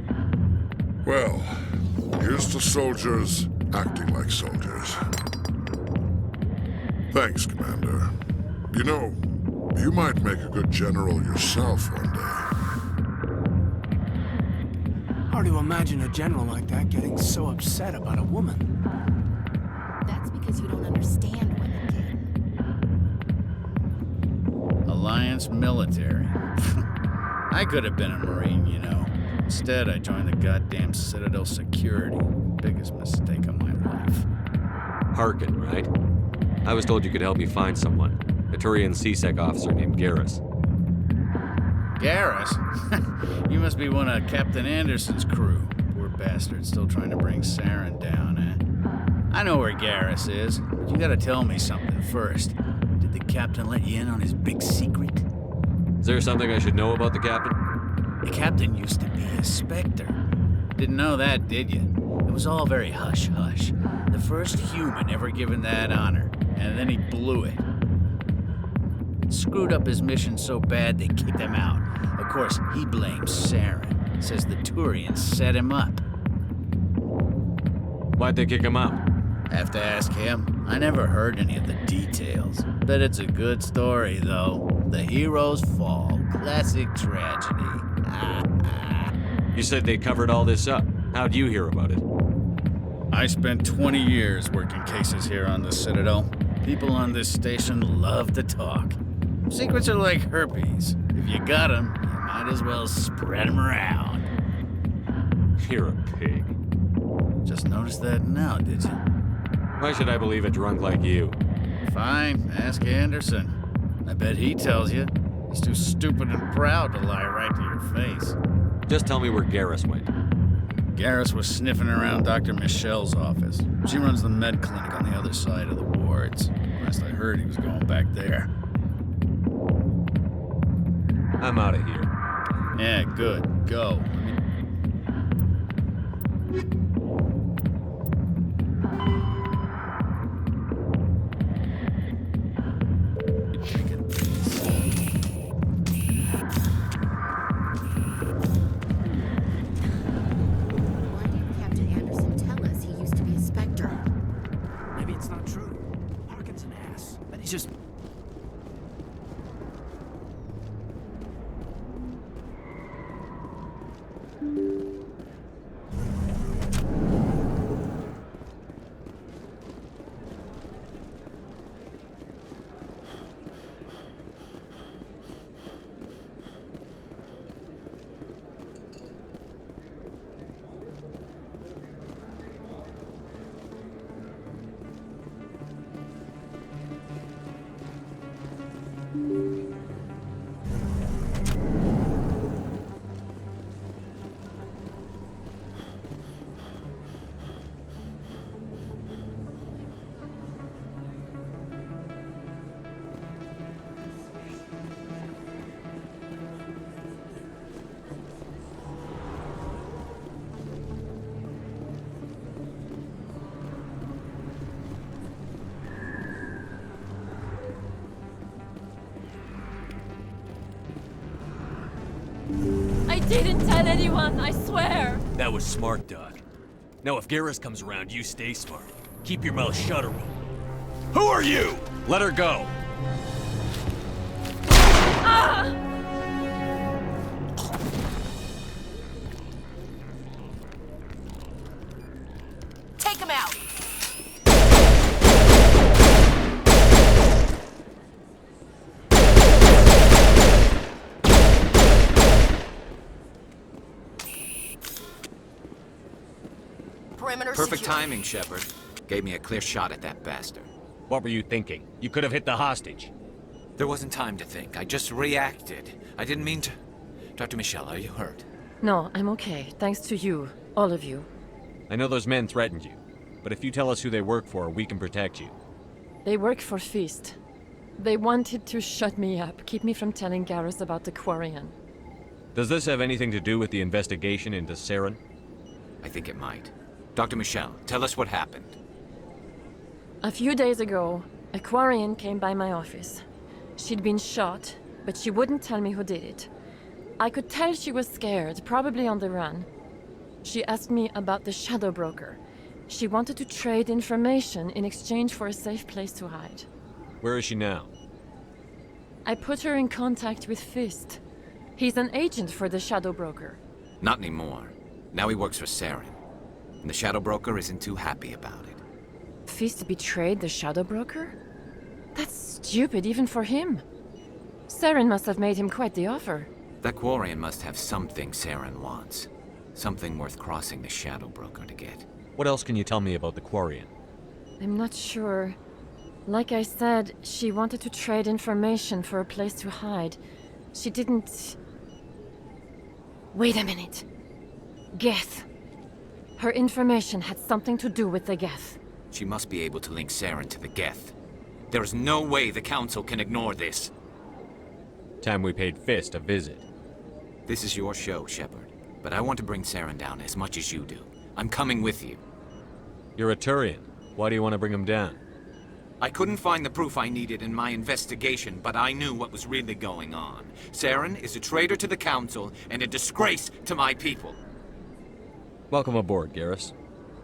Well, here's to soldiers acting like soldiers. Thanks, Commander. You know, you might make a good general yourself one day. Hard to imagine a general like that getting so upset about a woman. That's because you don't understand women, kid. Alliance military. I could have been a Marine, you know. Instead, I joined the goddamn Citadel security. Biggest mistake of my life. Harkin, right? I was told you could help me find someone. A Turian CSEC officer named Garrus. Garrus? You must be one of Captain Anderson's crew. Poor bastard, still trying to bring Saren down, eh? I know where Garrus is, but you gotta tell me something first. Did the captain let you in on his big secret? Is there something I should know about the captain? The captain used to be a Spectre. Didn't know that, did you? It was all very hush-hush. The first human ever given that honor, and then he blew it. Screwed up his mission so bad they kicked him out. Of course, he blames Saren. Says the Turians set him up. Why'd they kick him out? Have to ask him. I never heard any of the details. Bet it's a good story, though. The hero's fall. Classic tragedy. You said they covered all this up. How'd you hear about it? I spent 20 years working cases here on the Citadel. People on this station love to talk. Secrets are like herpes. If you got them, you might as well spread them around. You're a pig. Just noticed that now, did you? Why should I believe a drunk like you? Fine, ask Anderson. I bet he tells you. He's too stupid and proud to lie right to your face. Just tell me where Garrus went. Garrus was sniffing around Dr. Michelle's office. She runs the med clinic on the other side of the wards. Last I heard, he was going back there. I'm out of here. Yeah, good. Go. I didn't tell anyone, I swear! That was smart, Doc. Now if Garrus comes around, you stay smart. Keep your mouth shut or Who are you? Let her go. Ah! Take him out! Perfect timing, Shepard. Gave me a clear shot at that bastard. What were you thinking? You could have hit the hostage. There wasn't time to think. I just reacted. I didn't mean to... Dr. Michelь, are you hurt? No, I'm okay. Thanks to you. All of you. I know those men threatened you, but if you tell us who they work for, we can protect you. They work for Feast. They wanted to shut me up, keep me from telling Garrus about the Quarian. Does this have anything to do with the investigation into Saren? I think it might. Dr. Michelь, tell us what happened. A few days ago, a Quarian came by my office. She'd been shot, but she wouldn't tell me who did it. I could tell she was scared, probably on the run. She asked me about the Shadow Broker. She wanted to trade information in exchange for a safe place to hide. Where is she now? I put her in contact with Fist. He's an agent for the Shadow Broker. Not anymore. Now he works for Saren. And the Shadow Broker isn't too happy about it. Fist betrayed the Shadow Broker? That's stupid even for him. Saren must have made him quite the offer. That Quarian must have something Saren wants. Something worth crossing the Shadow Broker to get. What else can you tell me about the Quarian? I'm not sure. Like I said, she wanted to trade information for a place to hide. She didn't... Wait a minute. Geth. Her information had something to do with the Geth. She must be able to link Saren to the Geth. There is no way the Council can ignore this. Time we paid Fist a visit. This is your show, Shepard. But I want to bring Saren down as much as you do. I'm coming with you. You're a Turian. Why do you want to bring him down? I couldn't find the proof I needed in my investigation, but I knew what was really going on. Saren is a traitor to the Council and a disgrace to my people. Welcome aboard, Garrus.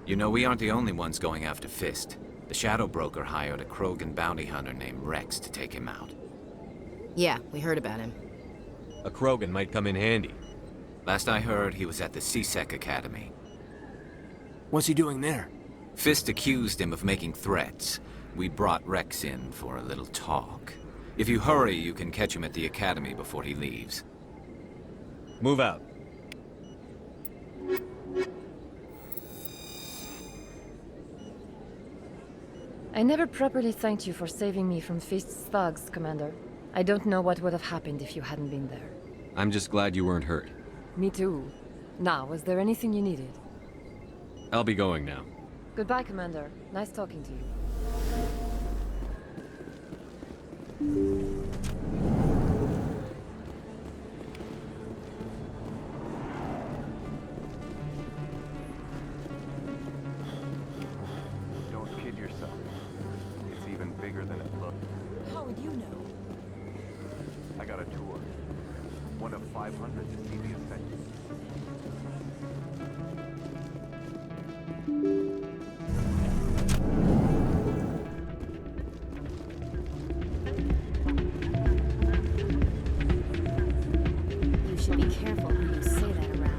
You know, we aren't the only ones going after Fist. The Shadow Broker hired a Krogan bounty hunter named Rex to take him out. Yeah, we heard about him. A Krogan might come in handy. Last I heard, he was at the CSEC Academy. What's he doing there? Fist accused him of making threats. We brought Rex in for a little talk. If you hurry, you can catch him at the Academy before he leaves. Move out. I never properly thanked you for saving me from Fist's thugs, Commander. I don't know what would have happened if you hadn't been there. I'm just glad you weren't hurt. Me too. Now, was there anything you needed? I'll be going now. Goodbye, Commander. Nice talking to you. Don't kid yourself. It's even bigger than it looks. How would you know? I got a tour. One of 500 to see the Ascension. You should be careful who you say that around.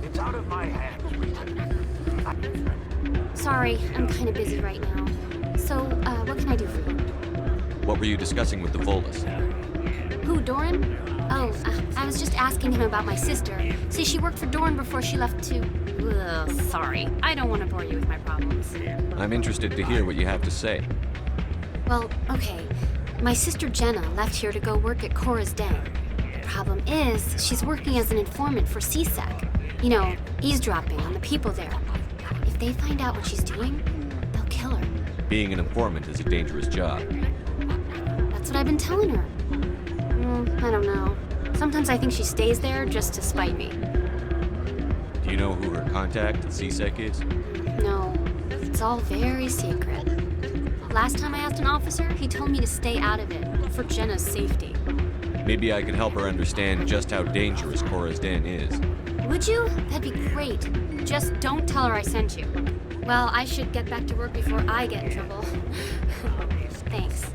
It's out of my hands, Rita. Sorry, I'm kind of busy right now. So, what can I do for you? What were you discussing with the Volus? Who, Doran? Oh, I was just asking him about my sister. See, she worked for Doran before she left to... Ugh, sorry. I don't want to bore you with my problems. I'm interested to hear what you have to say. Well, okay. My sister Jenna left here to go work at Cora's Den. The problem is, she's working as an informant for CSEC. You know, eavesdropping on the people there. If they find out what she's doing, they'll kill her. Being an informant is a dangerous job. That's what I've been telling her. I don't know. Sometimes I think she stays there just to spite me. Do you know who her contact at CSEC is? No, it's all very secret. Last time I asked an officer, he told me to stay out of it, for Jenna's safety. Maybe I could help her understand just how dangerous Cora's Den is. Would you? That'd be great. Just don't tell her I sent you. Well, I should get back to work before I get in trouble. Thanks.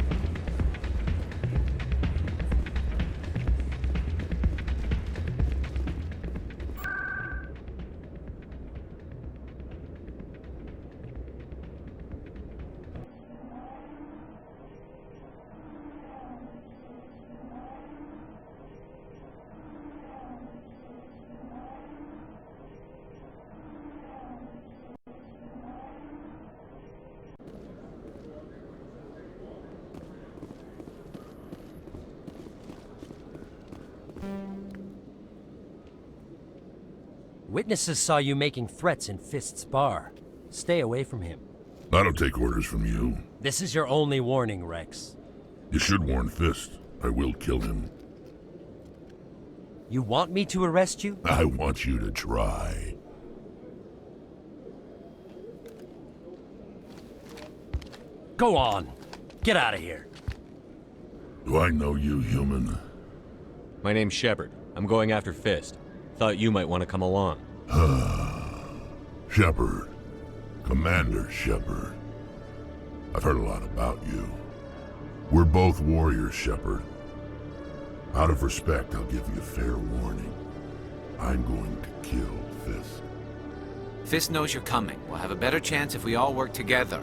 Witnesses saw you making threats in Fist's bar. Stay away from him. I don't take orders from you. This is your only warning, Rex. You should warn Fist. I will kill him. You want me to arrest you? I want you to try. Go on. Get out of here. Do I know you, human? My name's Shepard. I'm going after Fist. Thought you might want to come along. Shepard. Commander Shepard. I've heard a lot about you. We're both warriors, Shepard. Out of respect, I'll give you fair warning. I'm going to kill Fist. Fist knows you're coming. We'll have a better chance if we all work together.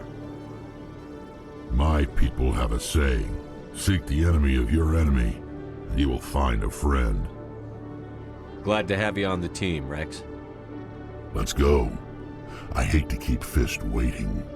My people have a saying. Seek the enemy of your enemy, and you will find a friend. Glad to have you on the team, Rex. Let's go. I hate to keep Fist waiting.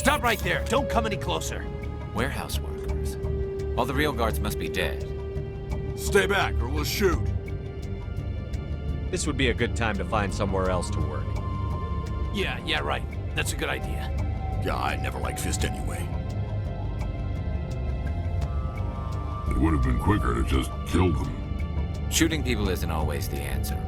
Stop right there. Don't come any closer. Warehouse workers. All the real guards must be dead. Stay back or we'll shoot. This would be a good time to find somewhere else to work. Yeah, right. That's a good idea. Yeah, I never liked Fist anyway. It would have been quicker to just kill them. Shooting people isn't always the answer.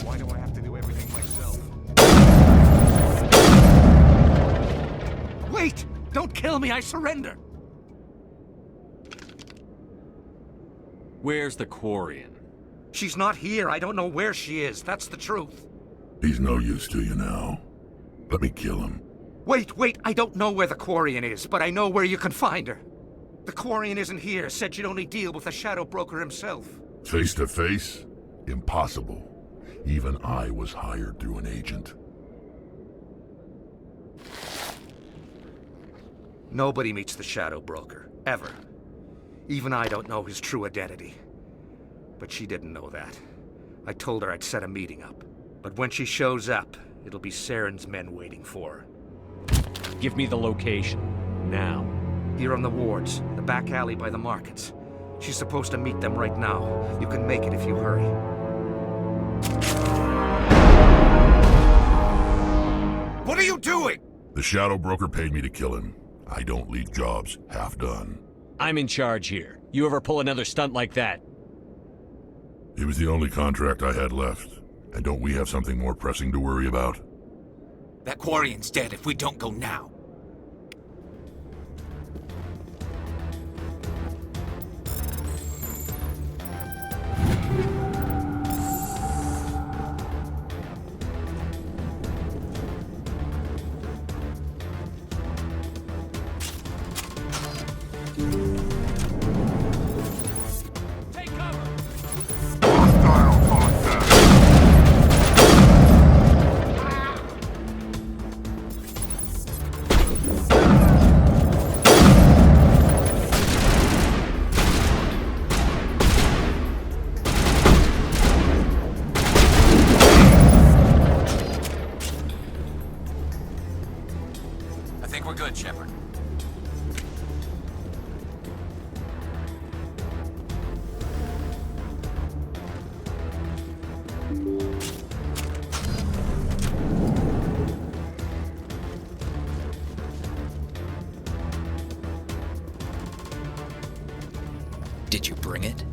Why do I have to do everything myself? Wait! Don't kill me, I surrender! Where's the Quarian? She's not here. I don't know where she is. That's the truth. He's no use to you now. Let me kill him. Wait. I don't know where the Quarian is, but I know where you can find her. The Quarian isn't here. Said she'd only deal with the Shadow Broker himself. Face to face? Impossible. Even I was hired through an agent. Nobody meets the Shadow Broker. Ever. Even I don't know his true identity. But she didn't know that. I told her I'd set a meeting up. But when she shows up, it'll be Saren's men waiting for her. Give me the location. Now. Here on the wards, the back alley by the markets. She's supposed to meet them right now. You can make it if you hurry. What are you doing? The Shadow Broker paid me to kill him. I don't leave jobs half done. I'm in charge here. You ever pull another stunt like that? It was the only contract I had left. And don't we have something more pressing to worry about? That Quarian's dead if we don't go now. Did you bring it?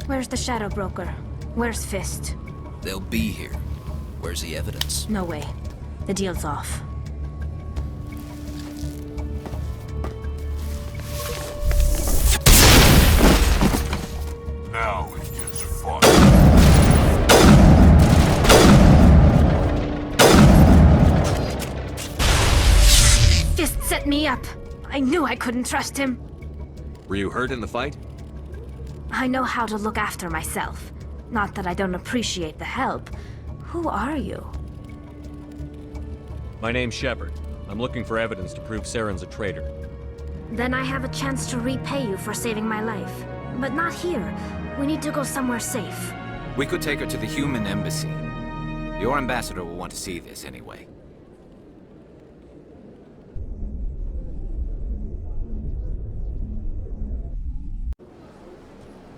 Where's the Shadow Broker? Where's Fist? They'll be here. Where's the evidence? No way. The deal's off. Now it gets fun. Fist set me up. I knew I couldn't trust him. Were you hurt in the fight? I know how to look after myself. Not that I don't appreciate the help. Who are you? My name's Shepard. I'm looking for evidence to prove Saren's a traitor. Then I have a chance to repay you for saving my life. But not here. We need to go somewhere safe. We could take her to the human embassy. Your ambassador will want to see this anyway.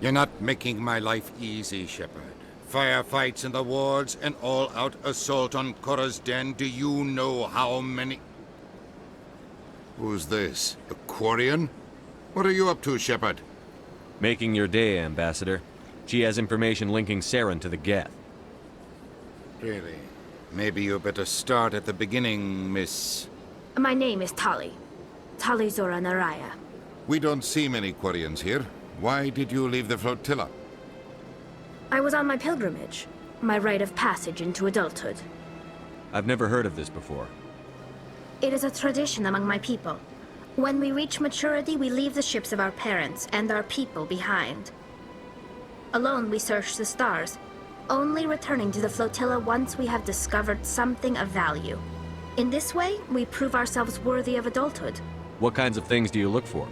You're not making my life easy, Shepard. Firefights in the wards, an all-out assault on Korra's den. Do you know how many... Who's this? A Quarian? What are you up to, Shepard? Making your day, Ambassador. She has information linking Saren to the Geth. Really? Maybe you better start at the beginning, Miss... My name is Tali. Tali Zora Naraya. We don't see many Quarians here. Why did you leave the flotilla? I was on my pilgrimage. My rite of passage into adulthood. I've never heard of this before. It is a tradition among my people. When we reach maturity, we leave the ships of our parents and our people behind. Alone, we search the stars, only returning to the flotilla once we have discovered something of value. In this way, we prove ourselves worthy of adulthood. What kinds of things do you look for?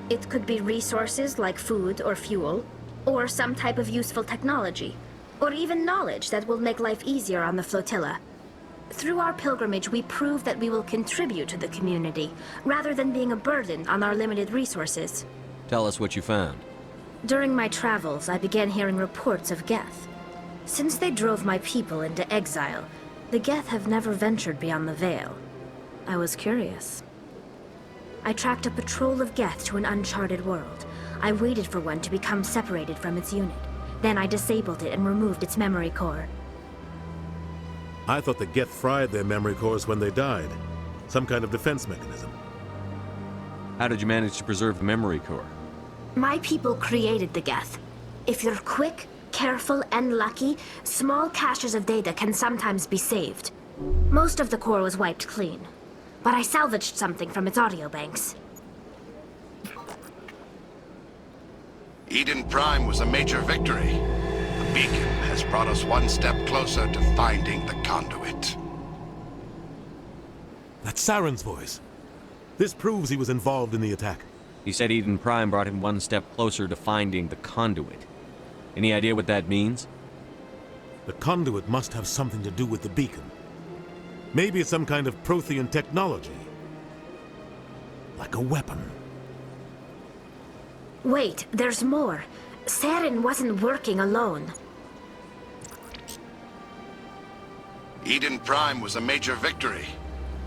It could be resources like food or fuel, or some type of useful technology, or even knowledge that will make life easier on the flotilla. Through our pilgrimage, we prove that we will contribute to the community, rather than being a burden on our limited resources. Tell us what you found. During my travels, I began hearing reports of Geth. Since they drove my people into exile, the Geth have never ventured beyond the Veil. I was curious. I tracked a patrol of Geth to an uncharted world. I waited for one to become separated from its unit. Then I disabled it and removed its memory core. I thought the Geth fried their memory cores when they died. Some kind of defense mechanism. How did you manage to preserve the memory core? My people created the Geth. If you're quick, careful, and lucky, small caches of data can sometimes be saved. Most of the core was wiped clean, but I salvaged something from its audio banks. Eden Prime was a major victory. The beacon has brought us one step closer to finding the conduit. That's Saren's voice. This proves he was involved in the attack. He said Eden Prime brought him one step closer to finding the conduit. Any idea what that means? The conduit must have something to do with the beacon. Maybe it's some kind of Prothean technology. Like a weapon. Wait, there's more. Saren wasn't working alone. Eden Prime was a major victory.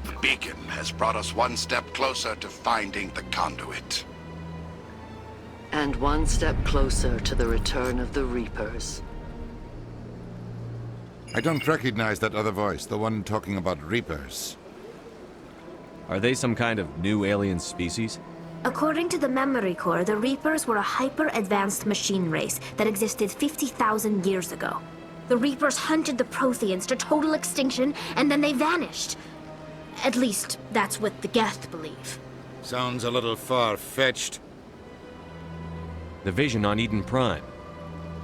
The beacon has brought us one step closer to finding the conduit. And one step closer to the return of the Reapers. I don't recognize that other voice, the one talking about Reapers. Are they some kind of new alien species? According to the memory core, the Reapers were a hyper-advanced machine race that existed 50,000 years ago. The Reapers hunted the Protheans to total extinction, and then they vanished. At least, that's what the Geth believe. Sounds a little far-fetched. The vision on Eden Prime.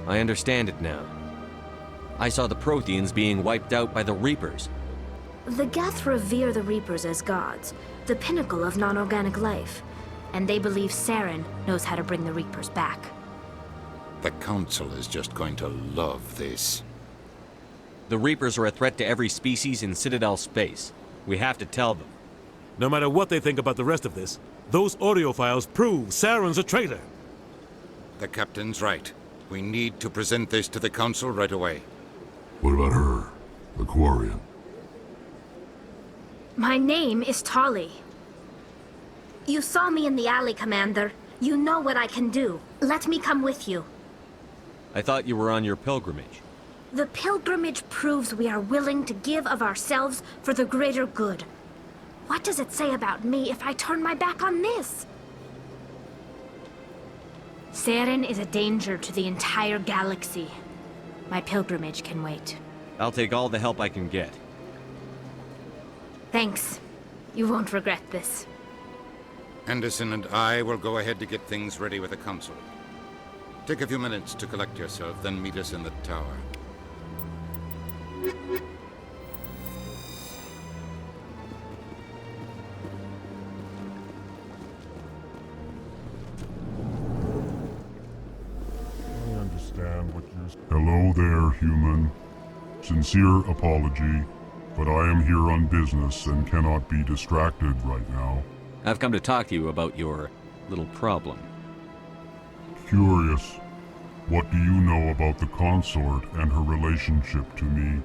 I understand it now. I saw the Protheans being wiped out by the Reapers. The Geth revere the Reapers as gods, the pinnacle of non-organic life. And they believe Saren knows how to bring the Reapers back. The Council is just going to love this. The Reapers are a threat to every species in Citadel space. We have to tell them. No matter what they think about the rest of this, those audio files prove Saren's a traitor. The Captain's right. We need to present this to the Council right away. What about her, the Quarian? My name is Tali. You saw me in the alley, Commander. You know what I can do. Let me come with you. I thought you were on your pilgrimage. The pilgrimage proves we are willing to give of ourselves for the greater good. What does it say about me if I turn my back on this? Saren is a danger to the entire galaxy. My pilgrimage can wait. I'll take all the help I can get. Thanks. You won't regret this. Anderson and I will go ahead to get things ready with the Council. Take a few minutes to collect yourself, then meet us in the tower. I understand what you're saying. Hello there, human. Sincere apology, but I am here on business and cannot be distracted right now. I've come to talk to you about your little problem. Curious. What do you know about the consort and her relationship to me?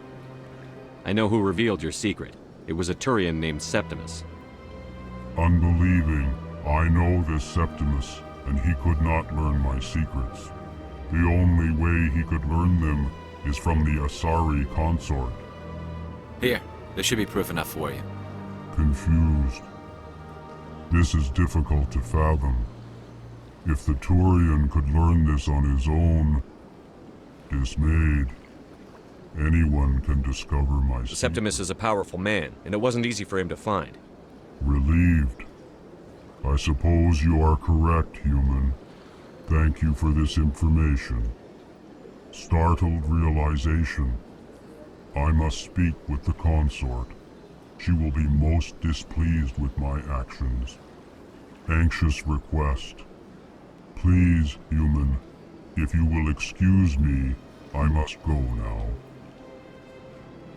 I know who revealed your secret. It was a Turian named Septimus. Unbelieving. I know this Septimus, and he could not learn my secrets. The only way he could learn them is from the Asari consort. Here, there should be proof enough for you. Confused. This is difficult to fathom. If the Turian could learn this on his own, dismayed, anyone can discover my secret. Septimus is a powerful man, and it wasn't easy for him to find. Relieved. I suppose you are correct, human. Thank you for this information. Startled realization. I must speak with the consort. she will be most displeased with my actions. Anxious request. Please, human, if you will excuse me, I must go now.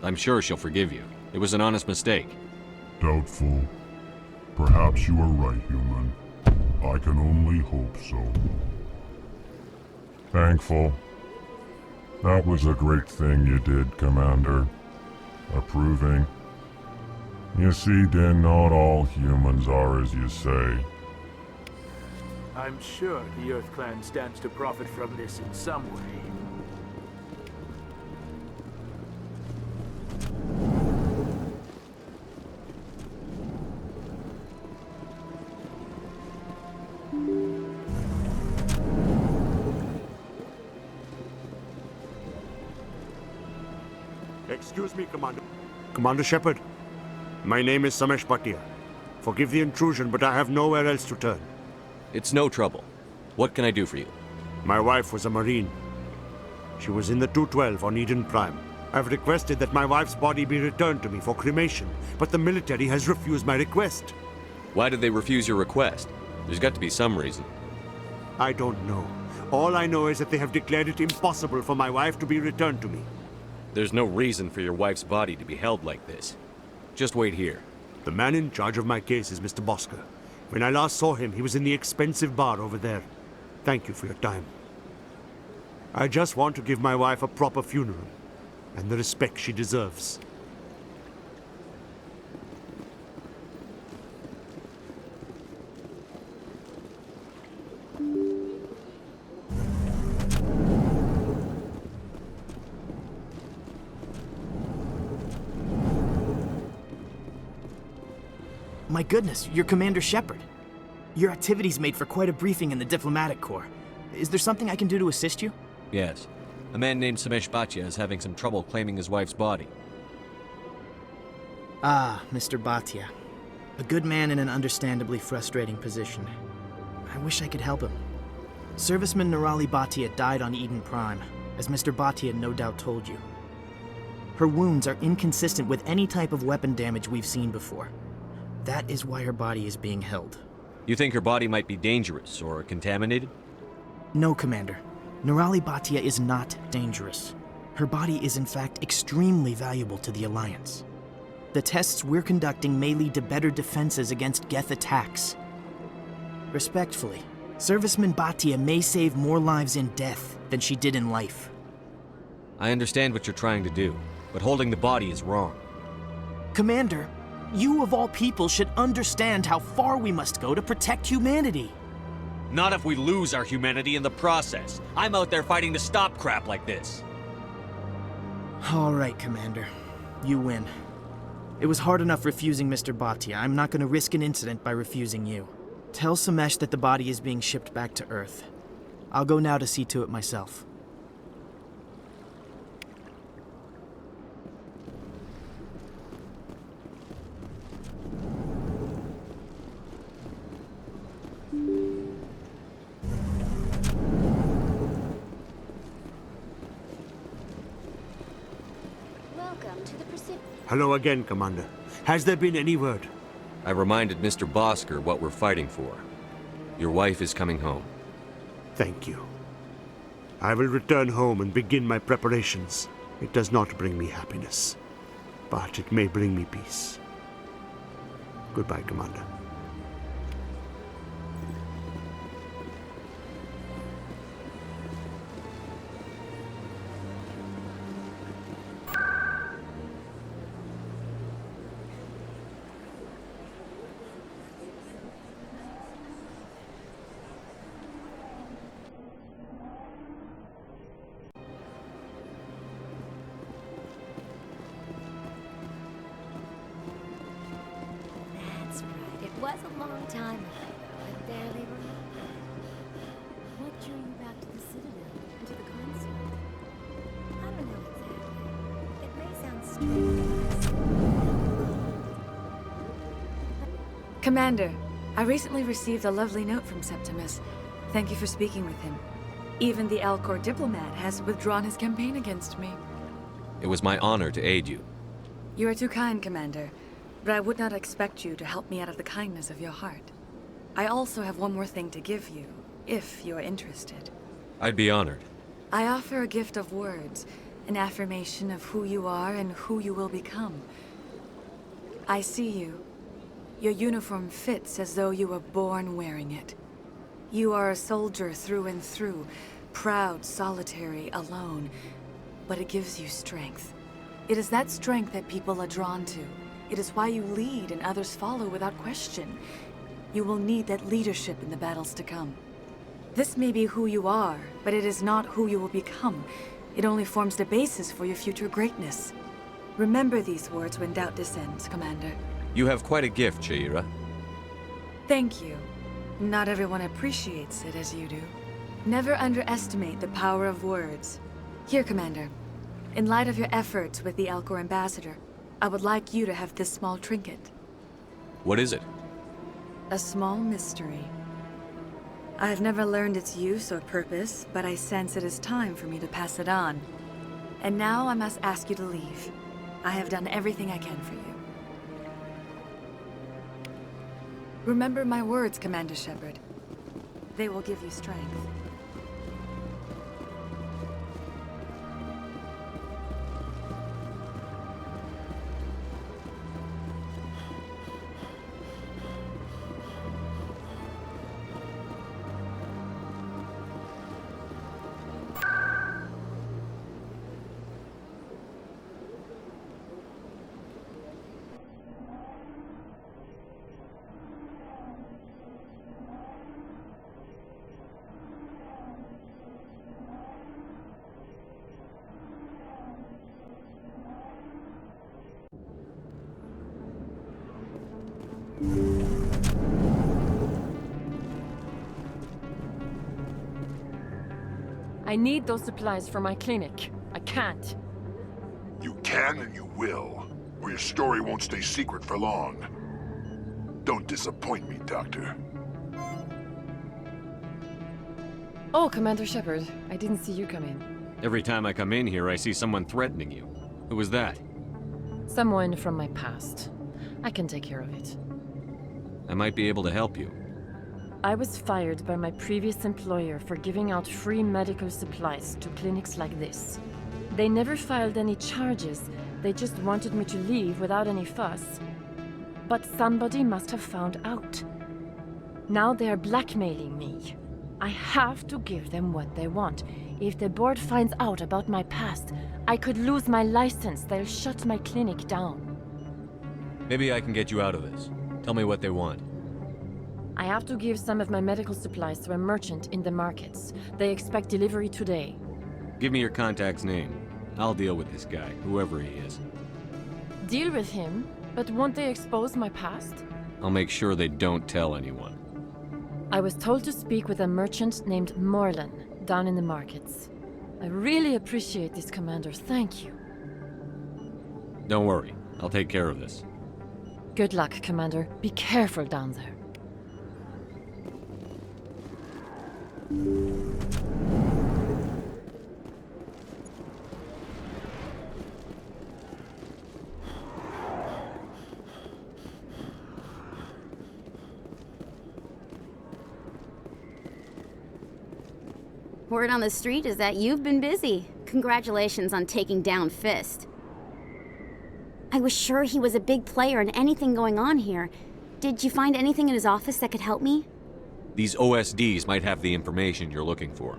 I'm sure she'll forgive you. It was an honest mistake. Doubtful. Perhaps you are right, human. I can only hope so. Thankful. That was a great thing you did, Commander. Approving. You see, then not all humans are as you say. I'm sure the Earth Clan stands to profit from this in some way. Excuse me, Commander. Commander Shepard, my name is Samesh Bhatia. Forgive the intrusion, but I have nowhere else to turn. It's no trouble. What can I do for you? My wife was a Marine. She was in the 212 on Eden Prime. I've requested that my wife's body be returned to me for cremation, but the military has refused my request. Why did they refuse your request? There's got to be some reason. I don't know. All I know is that they have declared it impossible for my wife to be returned to me. There's no reason for your wife's body to be held like this. Just wait here. The man in charge of my case is Mr. Bosker. When I last saw him, he was in the expensive bar over there. Thank you for your time. I just want to give my wife a proper funeral, and the respect she deserves. My goodness, you're Commander Shepard. Your activities made for quite a briefing in the Diplomatic Corps. Is there something I can do to assist you? Yes. A man named Samesh Bhatia is having some trouble claiming his wife's body. Ah, Mr. Bhatia. A good man in an understandably frustrating position. I wish I could help him. Serviceman Nirali Bhatia died on Eden Prime, as Mr. Bhatia no doubt told you. Her wounds are inconsistent with any type of weapon damage we've seen before. That is why her body is being held. You think her body might be dangerous or contaminated? No, Commander. Nirali Bhatia is not dangerous. Her body is in fact extremely valuable to the Alliance. The tests we're conducting may lead to better defenses against Geth attacks. Respectfully, Serviceman Bhatia may save more lives in death than she did in life. I understand what you're trying to do, but holding the body is wrong. Commander, you of all people should understand how far we must go to protect humanity. Not if we lose our humanity in the process. I'm out there fighting to stop crap like this. All right, Commander. You win. It was hard enough refusing Mr. Bhatia. I'm not going to risk an incident by refusing you. Tell Samesh that the body is being shipped back to Earth. I'll go now to see to it myself. Hello again, Commander. Has there been any word? I reminded Mr. Bosker what we're fighting for. Your wife is coming home. Thank you. I will return home and begin my preparations. It does not bring me happiness, but it may bring me peace. Goodbye, Commander. Was a long time ago. I barely remember. What drew you back to the Citadel and to the console? I don't know exactly. It may sound strange. Commander, I recently received a lovely note from Septimus. Thank you for speaking with him. Even the Alcor diplomat has withdrawn his campaign against me. It was my honor to aid you. You are too kind, Commander. but I would not expect you to help me out of the kindness of your heart. I also have one more thing to give you, if you are interested. I'd be honored. I offer a gift of words, an affirmation of who you are and who you will become. I see you. Your uniform fits as though you were born wearing it. You are a soldier through and through, proud, solitary, alone, but it gives you strength. It is that strength that people are drawn to. It is why you lead and others follow without question. You will need that leadership in the battles to come. This may be who you are, but it is not who you will become. It only forms the basis for your future greatness. Remember these words when doubt descends, Commander. You have quite a gift, Shaira. Thank you. Not everyone appreciates it as you do. Never underestimate the power of words. Here, Commander. In light of your efforts with the Alcor ambassador, I would like you to have this small trinket. What is it? A small mystery. I have never learned its use or purpose, but I sense it is time for me to pass it on. And now I must ask you to leave. I have done everything I can for you. Remember my words, Commander Shepard. They will give you strength. I need those supplies for my clinic. I can't. You can and you will, or your story won't stay secret for long. Don't disappoint me, Doctor. Oh, Commander Shepard, I didn't see you come in. Every time I come in here, I see someone threatening you. Who was that? Someone from my past. I can take care of it. I might be able to help you. I was fired by my previous employer for giving out free medical supplies to clinics like this. They never filed any charges. They just wanted me to leave without any fuss. But somebody must have found out. Now they are blackmailing me. I have to give them what they want. If the board finds out about my past, I could lose my license. They'll shut my clinic down. Maybe I can get you out of this. Tell me what they want. I have to give some of my medical supplies to a merchant in the markets. They expect delivery today. Give me your contact's name. I'll deal with this guy, whoever he is. Deal with him? But won't they expose my past? I'll make sure they don't tell anyone. I was told to speak with a merchant named Morlan, down in the markets. I really appreciate this, Commander. Thank you. Don't worry. I'll take care of this. Good luck, Commander. Be careful down there. Word on the street is that you've been busy. Congratulations on taking down Fist. I was sure he was a big player in anything going on here. Did you find anything in his office that could help me? These OSDs might have the information you're looking for.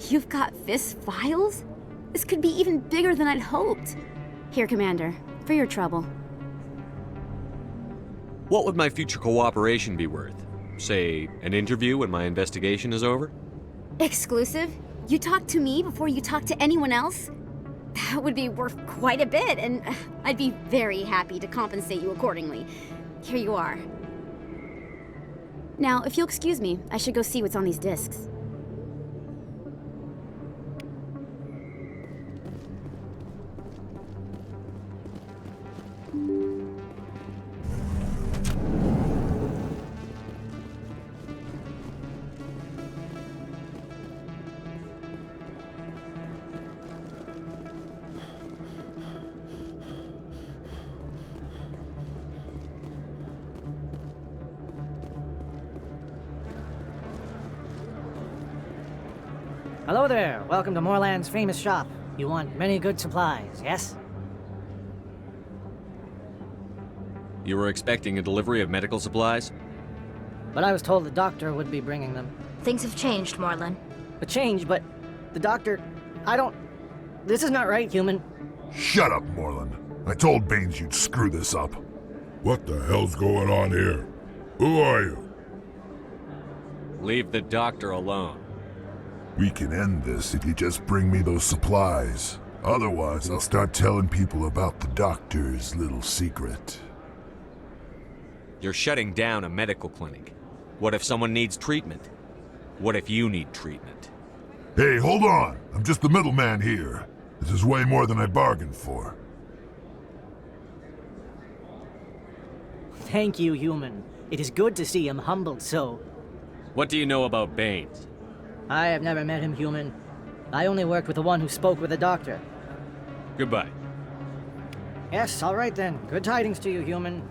You've got Fist's files? This could be even bigger than I'd hoped. Here, Commander, for your trouble. What would my future cooperation be worth? Say, an interview when my investigation is over? Exclusive? You talk to me before you talk to anyone else? That would be worth quite a bit, and I'd be very happy to compensate you accordingly. Here you are. Now, if you'll excuse me, I should go see what's on these discs. Hello there. Welcome to Moorland's famous shop. You want many good supplies, yes? You were expecting a delivery of medical supplies? But I was told the doctor would be bringing them. Things have changed, Moorland. A change, but the doctor... I don't... This is not right, human. Shut up, Moorland. I told Baines you'd screw this up. What the hell's going on here? Who are you? Leave the doctor alone. We can end this if you just bring me those supplies. Otherwise, I'll start telling people about the doctor's little secret. You're shutting down a medical clinic. What if someone needs treatment? What if you need treatment? Hey, hold on! I'm just the middleman here. This is way more than I bargained for. Thank you, human. It is good to see him humbled so. What do you know about Baines? I have never met him, human. I only worked with the one who spoke with the doctor. Goodbye. Yes, all right then. Good tidings to you, human.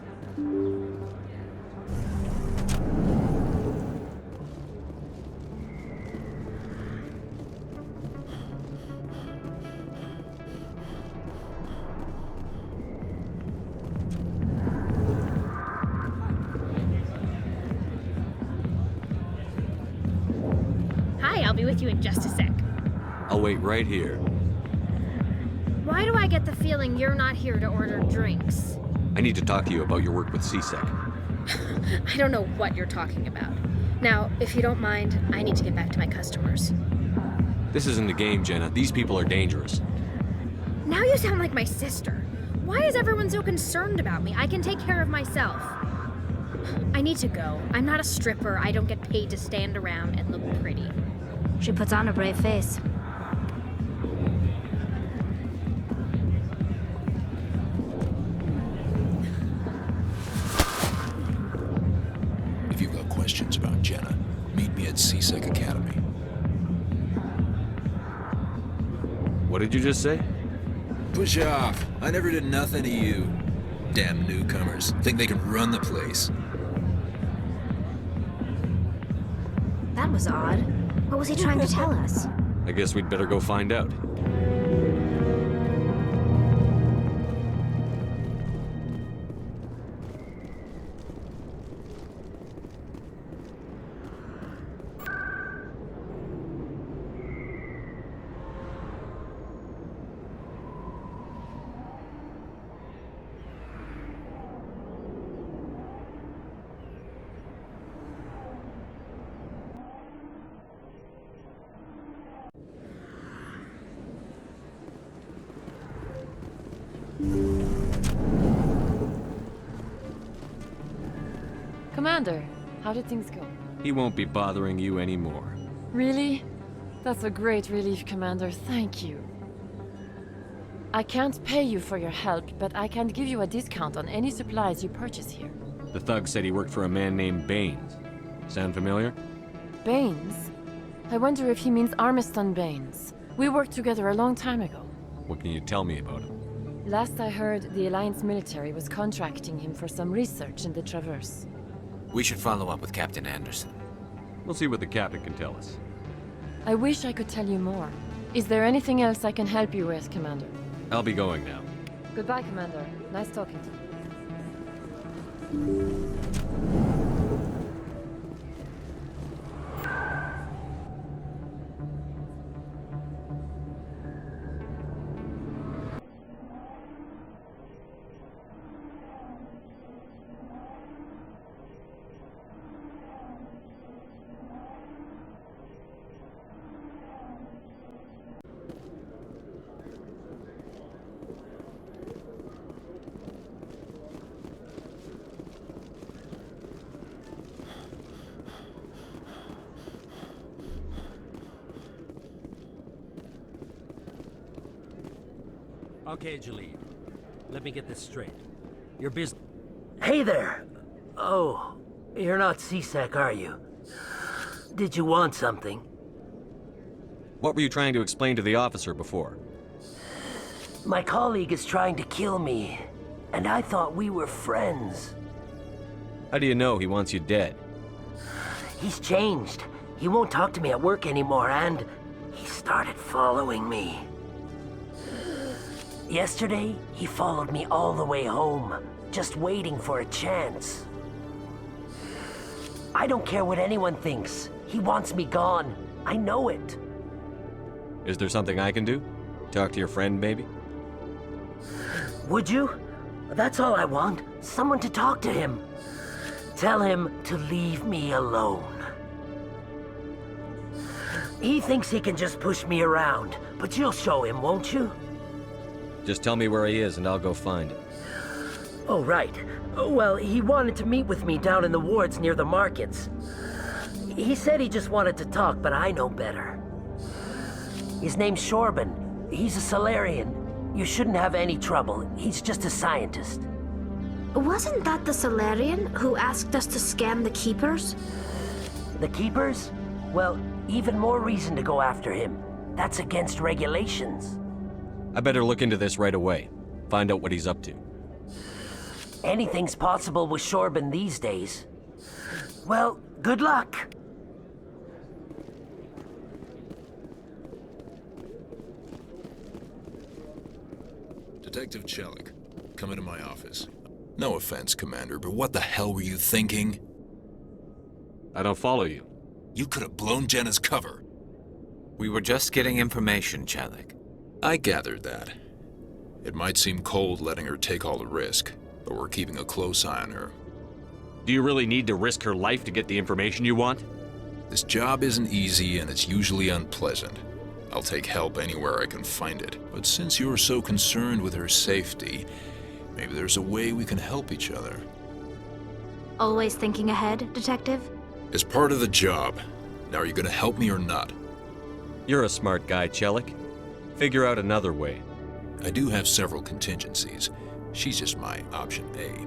I'll be with you in just a sec. I'll wait right here. Why do I get the feeling you're not here to order drinks? I need to talk to you about your work with CSEC. I don't know what you're talking about. Now, if you don't mind, I need to get back to my customers. This isn't a game, Jenna. These people are dangerous. Now you sound like my sister. Why is everyone so concerned about me? I can take care of myself. I need to go. I'm not a stripper. I don't get paid to stand around and look pretty. She puts on a brave face. If you've got questions about Jenna, meet me at CSEC Academy. What did you just say? Push off. I never did nothing to you. Damn newcomers. Think they can run the place. That was odd. What was he trying to tell us? I guess we'd better go find out. Commander, how did things go? He won't be bothering you anymore. Really? That's a great relief, Commander. Thank you. I can't pay you for your help, but I can give you a discount on any supplies you purchase here. The thug said he worked for a man named Baines. Sound familiar? Baines? I wonder if he means Armiston Baines. We worked together a long time ago. What can you tell me about him? Last I heard, the Alliance military was contracting him for some research in the Traverse. We should follow up with Captain Anderson. We'll see what the captain can tell us. I wish I could tell you more. Is there anything else I can help you with, Commander? I'll be going now. Goodbye, Commander. Nice talking to you. Okay, Jalid. Let me get this straight. Your business... Hey there! Oh, you're not CSEC, are you? Did you want something? What were you trying to explain to the officer before? My colleague is trying to kill me, and I thought we were friends. How do you know he wants you dead? He's changed. He won't talk to me at work anymore, and He started following me. Yesterday, he followed me all the way home, just waiting for a chance. I don't care what anyone thinks. He wants me gone. I know it. Is there something I can do? Talk to your friend, maybe? Would you? That's all I want. Someone to talk to him. Tell him to leave me alone. He thinks he can just push me around, but you'll show him, won't you? Just tell me where he is and I'll go find him. Oh, right. Well, he wanted to meet with me down in the wards near the markets. He said he just wanted to talk, but I know better. His name's Shorban. He's a Solarian. You shouldn't have any trouble. He's just a scientist. Wasn't that the Solarian who asked us to scan the Keepers? The Keepers? Well, even more reason to go after him. That's against regulations. I better look into this right away. Find out what he's up to. Anything's possible with Shorban these days. Well, good luck. Detective Chelik, come into my office. No offense, Commander, but what the hell were you thinking? I don't follow you. You could have blown Jenna's cover. We were just getting information, Chelik. I gathered that. It might seem cold letting her take all the risk, but we're keeping a close eye on her. Do you really need to risk her life to get the information you want? This job isn't easy and it's usually unpleasant. I'll take help anywhere I can find it. But since you're so concerned with her safety, maybe there's a way we can help each other. Always thinking ahead, Detective? It's part of the job. Now, are you gonna help me or not? You're a smart guy, Chelik. Figure out another way. I do have several contingencies. She's just my option A.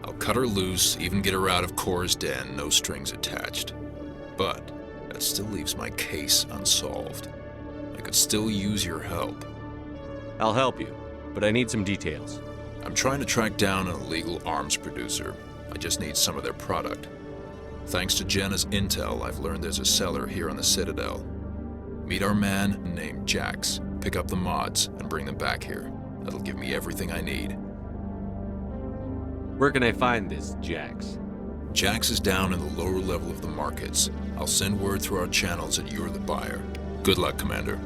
I'll cut her loose, even get her out of Cora's den, no strings attached. But that still leaves my case unsolved. I could still use your help. I'll help you, but I need some details. I'm trying to track down an illegal arms producer. I just need some of their product. Thanks to Jenna's intel, I've learned there's a seller here on the Citadel. Meet our man named Jax, pick up the mods, and bring them back here. That'll give me everything I need. Where can I find this Jax? Jax is down in the lower level of the markets. I'll send word through our channels that you're the buyer. Good luck, Commander.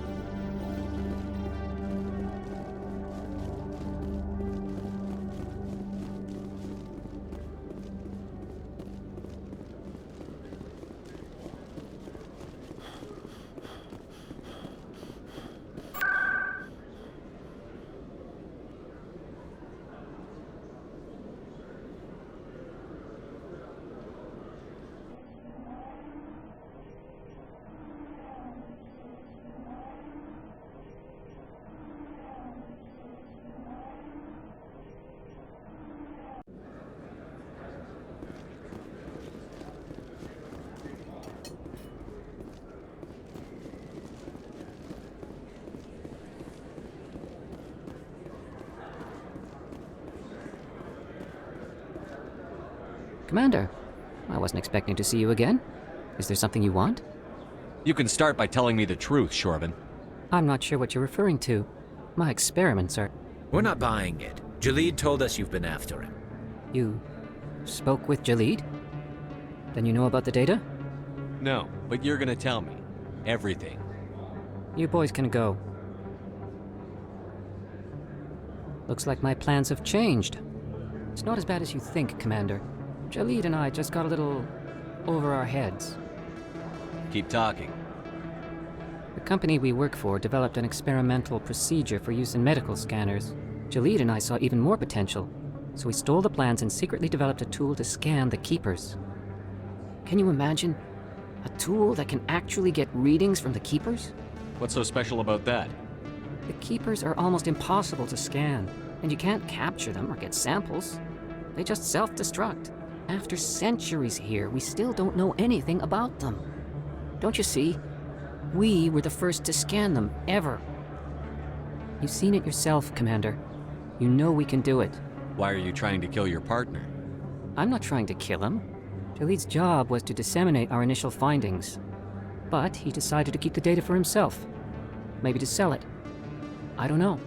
Commander, I wasn't expecting to see you again. Is there something you want? You can start by telling me the truth, Shorban. I'm not sure what you're referring to. My experiments are... We're not buying it. Jalid told us you've been after him. You spoke with Jalid? Then you know about the data? No, but you're gonna tell me. Everything. You boys can go. Looks like my plans have changed. It's not as bad as you think, Commander. Jalid and I just got a little over our heads. Keep talking. The company we work for developed an experimental procedure for use in medical scanners. Jalid and I saw even more potential, so we stole the plans and secretly developed a tool to scan the Keepers. Can you imagine? A tool that can actually get readings from the Keepers? What's so special about that? The Keepers are almost impossible to scan, and you can't capture them or get samples. They just self-destruct. After centuries here, we still don't know anything about them. Don't you see? We were the first to scan them, ever. You've seen it yourself, Commander. You know we can do it. Why are you trying to kill your partner? I'm not trying to kill him. Jalid's job was to disseminate our initial findings. But he decided to keep the data for himself. Maybe to sell it. I don't know.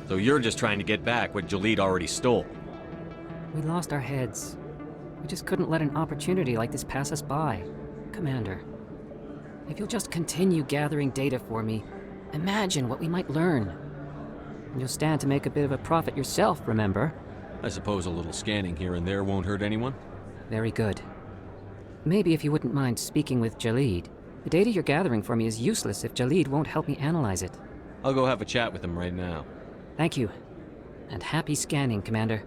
So you're just trying to get back what Jalid already stole. We lost our heads. We just couldn't let an opportunity like this pass us by. Commander, if you'll just continue gathering data for me, imagine what we might learn. And you'll stand to make a bit of a profit yourself, remember? I suppose a little scanning here and there won't hurt anyone? Very good. Maybe if you wouldn't mind speaking with Jalid. The data you're gathering for me is useless if Jalid won't help me analyze it. I'll go have a chat with him right now. Thank you. And happy scanning, Commander.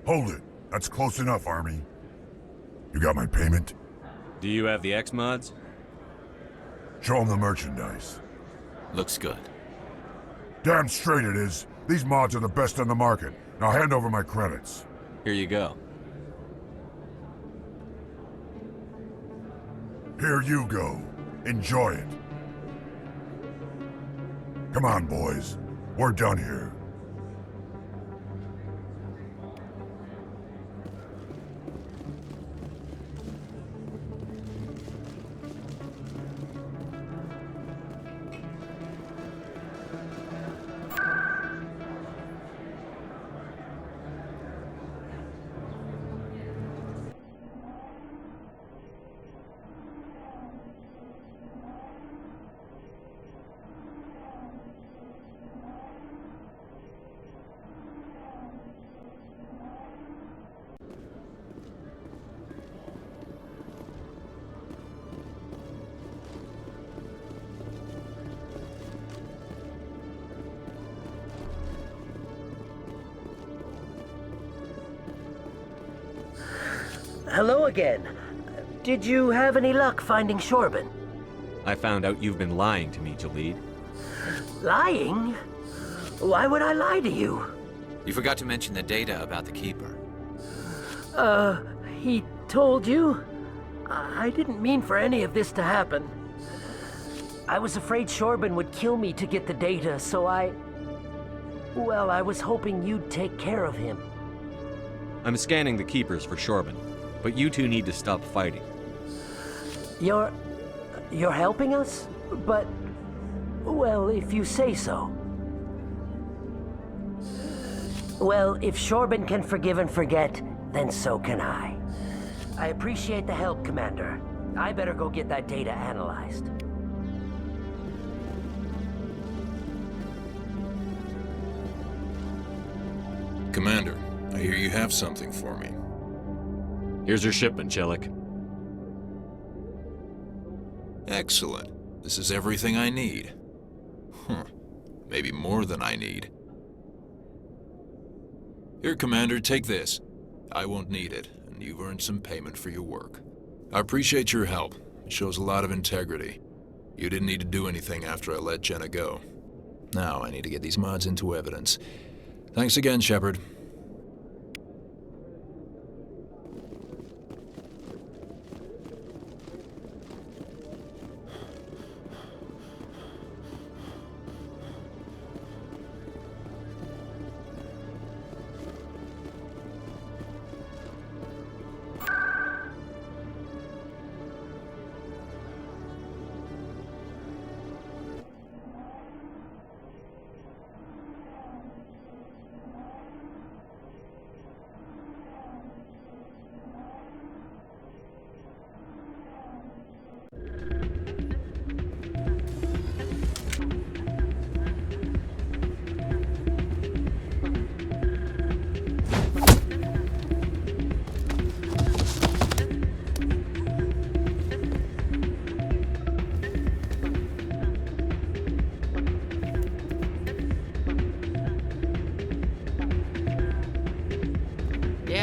Hold it. That's close enough, Army. You got my payment? Do you have the X-Mods? Show them the merchandise. Looks good. Damn straight it is. These mods are the best on the market. Now hand over my credits. Here you go. Here you go. Enjoy it. Come on, boys. We're done here. Hello again. Did you have any luck finding Shorben? I found out you've been lying to me, Jalid. Lying? Why would I lie to you? You forgot to mention the data about the Keeper. He told you? I didn't mean for any of this to happen. I was afraid Shorben would kill me to get the data, so well, I was hoping you'd take care of him. I'm scanning the Keepers for Shorben, but you two need to stop fighting. You're helping us? But, well, if you say so. Well, if Shorben can forgive and forget, then so can I. I appreciate the help, Commander. I better go get that data analyzed. Commander, I hear you have something for me. Here's your shipment, Chelik. Excellent. This is everything I need. Maybe more than I need. Here, Commander, take this. I won't need it, and you've earned some payment for your work. I appreciate your help. It shows a lot of integrity. You didn't need to do anything after I let Jenna go. Now I need to get these mods into evidence. Thanks again, Shepard.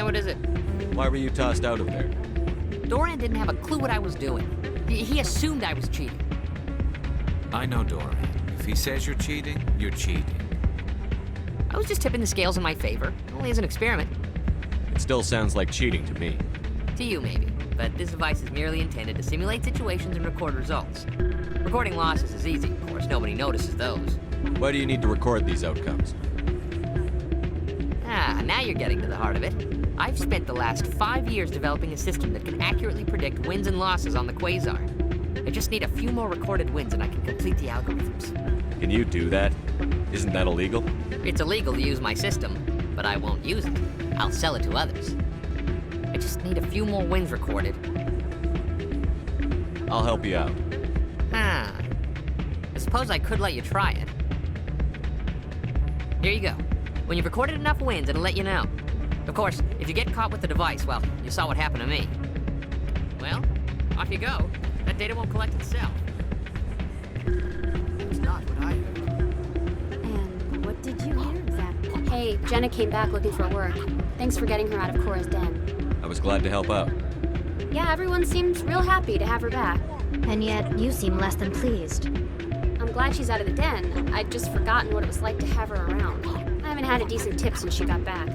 What is it? Why were you tossed out of there? Doran didn't have a clue what I was doing. He assumed I was cheating. I know Doran. If he says you're cheating, you're cheating. I was just tipping the scales in my favor, only as an experiment. It still sounds like cheating to me. To you, maybe. But this device is merely intended to simulate situations and record results. Recording losses is easy, of course. Nobody notices those. Why do you need to record these outcomes? Now you're getting to the heart of it. I've spent the last 5 years developing a system that can accurately predict wins and losses on the Quasar. I just need a few more recorded wins and I can complete the algorithms. Can you do that? Isn't that illegal? It's illegal to use my system, but I won't use it. I'll sell it to others. I just need a few more wins recorded. I'll help you out. I suppose I could let you try it. Here you go. When you've recorded enough wins, it'll let you know. Of course, if you get caught with the device, well, you saw what happened to me. Well, off you go. That data won't collect itself. It's not what I heard. And what did you hear exactly? Hey, Jenna came back looking for work. Thanks for getting her out of Cora's den. I was glad to help out. Yeah, everyone seems real happy to have her back. And yet, you seem less than pleased. I'm glad she's out of the den. I'd just forgotten what it was like to have her around. I haven't had a decent tip since she got back.